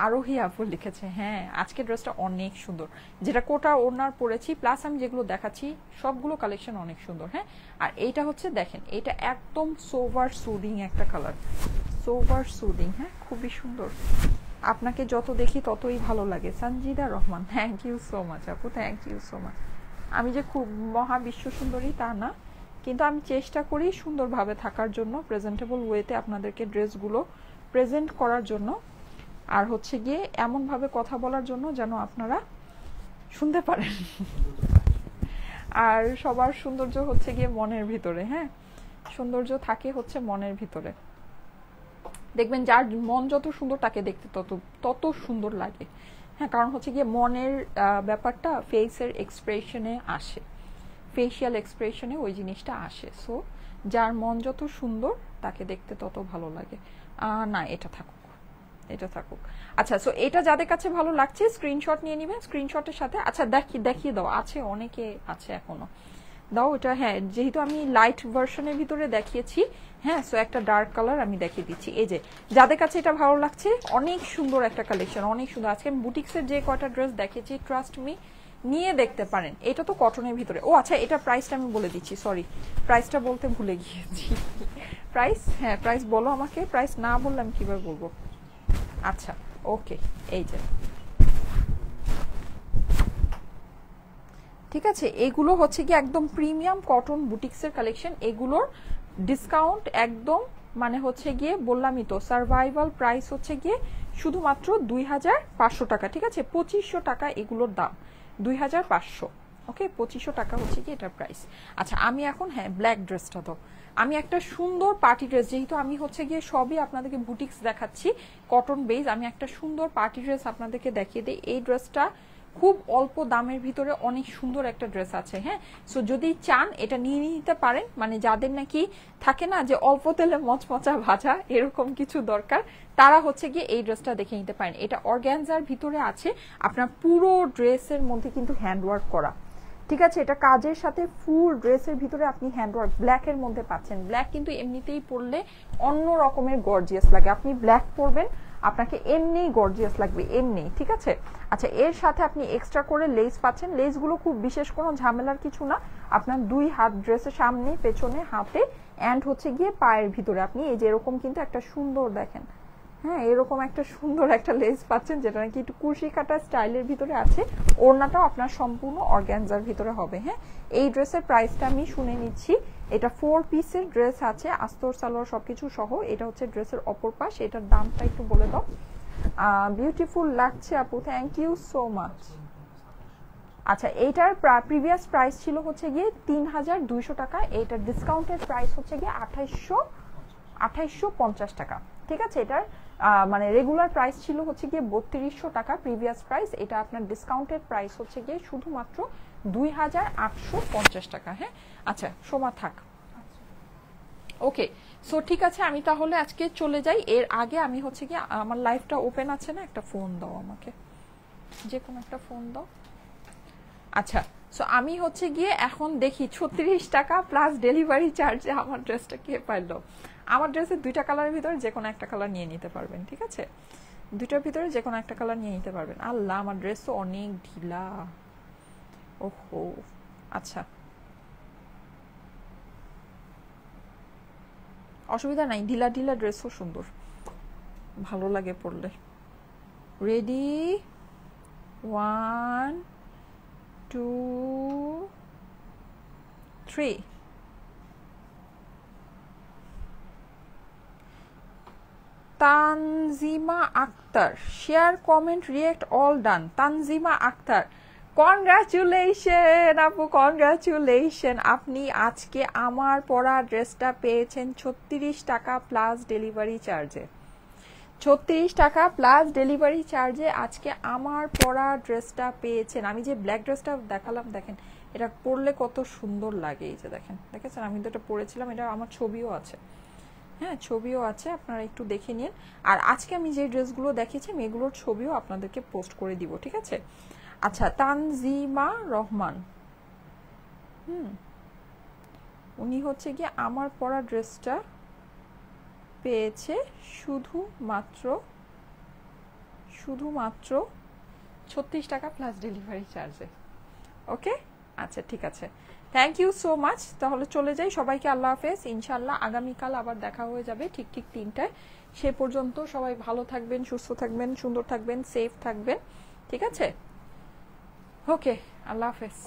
Speaker 1: আরোহী আপু লিখেছে। হ্যাঁ, আজকের ড্রেসটা অনেক সুন্দর, যেটা কোটা ওড়নার পরেছি, প্লাস আমি যেগুলো দেখাচ্ছি সবগুলো কালেকশন অনেক সুন্দর। হ্যাঁ, আর এইটা হচ্ছে দেখেন, এটা একদম সোভার সুদিং একটা কালার, সোভার সুদিং। হ্যাঁ, খুবই সুন্দর, আপনাকে যত দেখি ততই ভালো লাগে। Sanjida Rahman, thank you so much আপু, থ্যাংক ইউ সো মাচ। আমি যে খুব মহা বিশ্ব সুন্দরী তা না, কিন্তু আমি চেষ্টা করি সুন্দরভাবে থাকার জন্য, প্রেজেন্টেবল ওয়েতে আপনাদেরকে ড্রেসগুলো প্রেজেন্ট করার জন্য, আর হচ্ছে গিয়ে এমনভাবে কথা বলার জন্য যেন আপনারা শুনতে পারেন। আর সবার সৌন্দর্য হচ্ছে গিয়ে মনের ভিতরে। হ্যাঁ, সৌন্দর্য থাকে হচ্ছে মনের ভিতরে। দেখবেন যার মন যত সুন্দর তাকে দেখতে তত তত সুন্দর লাগে। হ্যাঁ, কারণ হচ্ছে গিয়ে মনের ব্যাপারটা ফেসের এক্সপ্রেশনে আসে, ফেসিয়াল এক্সপ্রেশনে ওই জিনিসটা আসে। সো যার মন যত সুন্দর তাকে দেখতে তত ভালো লাগে। না, এটা থাকুক, এটা থাকুক। আচ্ছা, সো এটা যাদের কাছে ভালো লাগছে স্ক্রিনশট নিয়ে নেবেন, স্ক্রিনশটের সাথে আচ্ছা দেখিয়ে দাও, আছে অনেকে আছে এখনো, দাও এটা। হ্যাঁ, যেহেতু আমি লাইট ভার্সনের ভিতরে দেখিয়েছি, হ্যাঁ, সো একটা ডার্ক কালার আমি দেখিয়ে দিচ্ছি। এই যে যাদের কাছে এটা ভালো লাগছে, অনেক সুন্দর একটা কালেকশন, অনেক সুন্দর। আজকে আমি বুটিক্সের যে কয়টা ড্রেস দেখেছি, ট্রাস্ট মি, নিয়ে দেখতে পারেন। এটা তো কটনের ভিতরে। ও আচ্ছা, এটা প্রাইসটা আমি বলে দিচ্ছি, সরি প্রাইসটা বলতে ভুলে গিয়েছি। প্রাইস, হ্যাঁ প্রাইস বলো আমাকে, প্রাইস না বললে আমি কিভাবে বলবো। আচ্ছা, ওকে, এই যে ঠিক আছে, এগুলো হচ্ছে কি একদম প্রিমিয়াম কটন বুটিক্সের কালেকশন। এগুলোর ডিসকাউন্ট একদম, মানে হচ্ছে গিয়ে বললামই তো, সার্ভাইভাল প্রাইস হচ্ছে গিয়ে শুধুমাত্র 2500 টাকা। ঠিক আছে, 2500 টাকা এগুলোর দাম, 2500। ওকে, 2500 টাকা হচ্ছে কি এটার প্রাইস। আচ্ছা, আমি এখন, হ্যাঁ ব্ল্যাক ড্রেসটা তো, আমি একটা সুন্দর পার্টি ড্রেস, যেহেতু আমি হচ্ছে গিয়ে সবই আপনাদেরকে বুটিক্স দেখাচ্ছি কটন বেস, আমি একটা সুন্দর পার্টি ড্রেস আপনাদেরকে দেখিয়ে দিই। এই ড্রেসটা খুব অল্প দামের ভিতরে অনেক সুন্দর একটা ড্রেস আছে। হ্যাঁ, সো যদি চান এটা নিয়ে নিতে পারেন, মানে যাদের নাকি থাকে না যে অল্প তেলে মচমচা ভাজা এরকম কিছু দরকার, তারা হচ্ছে গিয়ে এই ড্রেসটা দেখে নিতে পারেন। এটা অর্গ্যানজার ভিতরে আছে, আপনার পুরো ড্রেসের মধ্যে কিন্তু হ্যান্ডওয়ার্ক করা। ঠিক আছে, এটা কাজের সাথে ফুল ড্রেসের ভিতরে আপনি হ্যান্ডওয়ার্ক ব্ল্যাকের মধ্যে পাচ্ছেন। ব্ল্যাক কিন্তু এমনিতেই পরলে অন্য রকমের গর্জিয়াস লাগে, আপনি ব্ল্যাক পরবেন আপনাকে এমনি গর্জিয়াস লাগবে এমনি। ঠিক আছে, আচ্ছা এর সাথে আপনি এক্সট্রা করে লেস পাচ্ছেন। লেসগুলো খুব বিশেষ কোনো ঝামেলার কিছু না, আপনার দুই হাত ড্রেসের সামনে, পেছনে, হাতে অ্যান্ড হচ্ছে গিয়ে পায়ের ভিতরে আপনি এই যে এরকম কিন্তু একটা সুন্দর দেখেন, হ্যাঁ এরকম একটা সুন্দর একটা লেস পাচ্ছেন, যেটা নাকি একটু কুশি কাটা স্টাইলের ভিতরে আছে। ওড়নাটাও আপনার সম্পূর্ণ অর্গ্যানজার ভিতরে হবে। হ্যাঁ, এই ড্রেসের প্রাইসটা আমি শুনে নিচ্ছি। এটা 4 পিসের ড্রেস আছে, আস্তর সালোয়ার সবকিছু সহ। এটা হচ্ছে ড্রেসের অপর পাশ, এটার দামটা একটু বলে দাও। বিউটিফুল লাগছে আপু, থ্যাংক ইউ সো মাচ। আচ্ছা, এইটার প্রিভিয়াস প্রাইস ছিল হচ্ছে গিয়ে 3200 টাকা, এইটার ডিসকাউন্টেড প্রাইস হচ্ছে গিয়ে 2850 টাকা। ঠিক আছে, এটার মানে রেগুলার প্রাইস ছিল হচ্ছে গিয়ে 3200 টাকা প্রিভিয়াস প্রাইস, এটা আপনার ডিসকাউন্টেড প্রাইস হচ্ছে গিয়ে শুধুমাত্র 2850 টাকা। হ্যাঁ, আচ্ছা সোমা থাক, ওকে। সো ঠিক আছে, আমি তাহলে আজকে চলে যাই। এর আগে আমি হচ্ছে গিয়ে, আমার লাইফটা ওপেন আছে না, একটা ফোন দাও আমাকে, যে কোনো একটা ফোন দাও। আচ্ছা, সো আমি হচ্ছে গিয়ে এখন দেখি 36 টাকা প্লাস ডেলিভারি চার্জে আমার ড্রেসটা কে পাইলো। আমার ড্রেসের দুইটা কালারের ভিতরে যে কোনো একটা কালার নিয়ে নিতে পারবেন। ঠিক আছে, দুইটার ভিতরে যে কোনো একটা কালার নিয়ে নিতে পারবেন। আল্লাহ, আমার ড্রেস তো অনেক ঢিলা, ওহো। আচ্ছা, অসুবিধা নাই, ঢিলা ঢিলা ড্রেসও সুন্দর, ভালো লাগে পরলে। Ready, 1 2 3। Tanjima Akter, share comment react all done. Tanjima Akter, congratulation আপু, কনগ্রাচুলেশন, আপনি আজকে আমার পরা ড্রেসটা পেয়েছেন 36 টাকা প্লাস ডেলিভারি চার্জে। 36 টাকা প্লাস ডেলিভারি চার্জে আজকে আমার পরা ড্রেসটা পেয়েছেন। আমি যে ব্ল্যাক ড্রেসটা দেখালাম, দেখেন এটা পরলে কত সুন্দর লাগে, এই যে দেখেন, দেখেছেন আমি তো এটা পরেছিলাম, এটা আমার ছবিও আছে। হ্যাঁ, ছবিও আছে, আপনারা একটু দেখে নিন। আর আজকে আমি যে ড্রেসগুলো দেখেছি আমি এগুলোর ছবিও আপনাদেরকে পোস্ট করে দিব, ঠিক আছে? আচ্ছা, তানজিমা রহমান, উনি হচ্ছে গিয়ে আমার পরা ড্রেসটা পেয়েছে শুধুমাত্র 36 টাকা প্লাস ডেলিভারি চার্জে। ওকে, আচ্ছা ঠিক আছে, থ্যাংক ইউ সো মাচ। তাহলে চলে যাই, সবাইকে আল্লাহ হাফেজ। ইনশাল্লাহ আগামীকাল আবার দেখা হয়ে যাবে ঠিক 3টায়। সে পর্যন্ত সবাই ভালো থাকবেন, সুস্থ থাকবেন, সুন্দর থাকবেন, সেফ থাকবেন, ঠিক আছে? ওকে, আল্লাহ হাফেজ।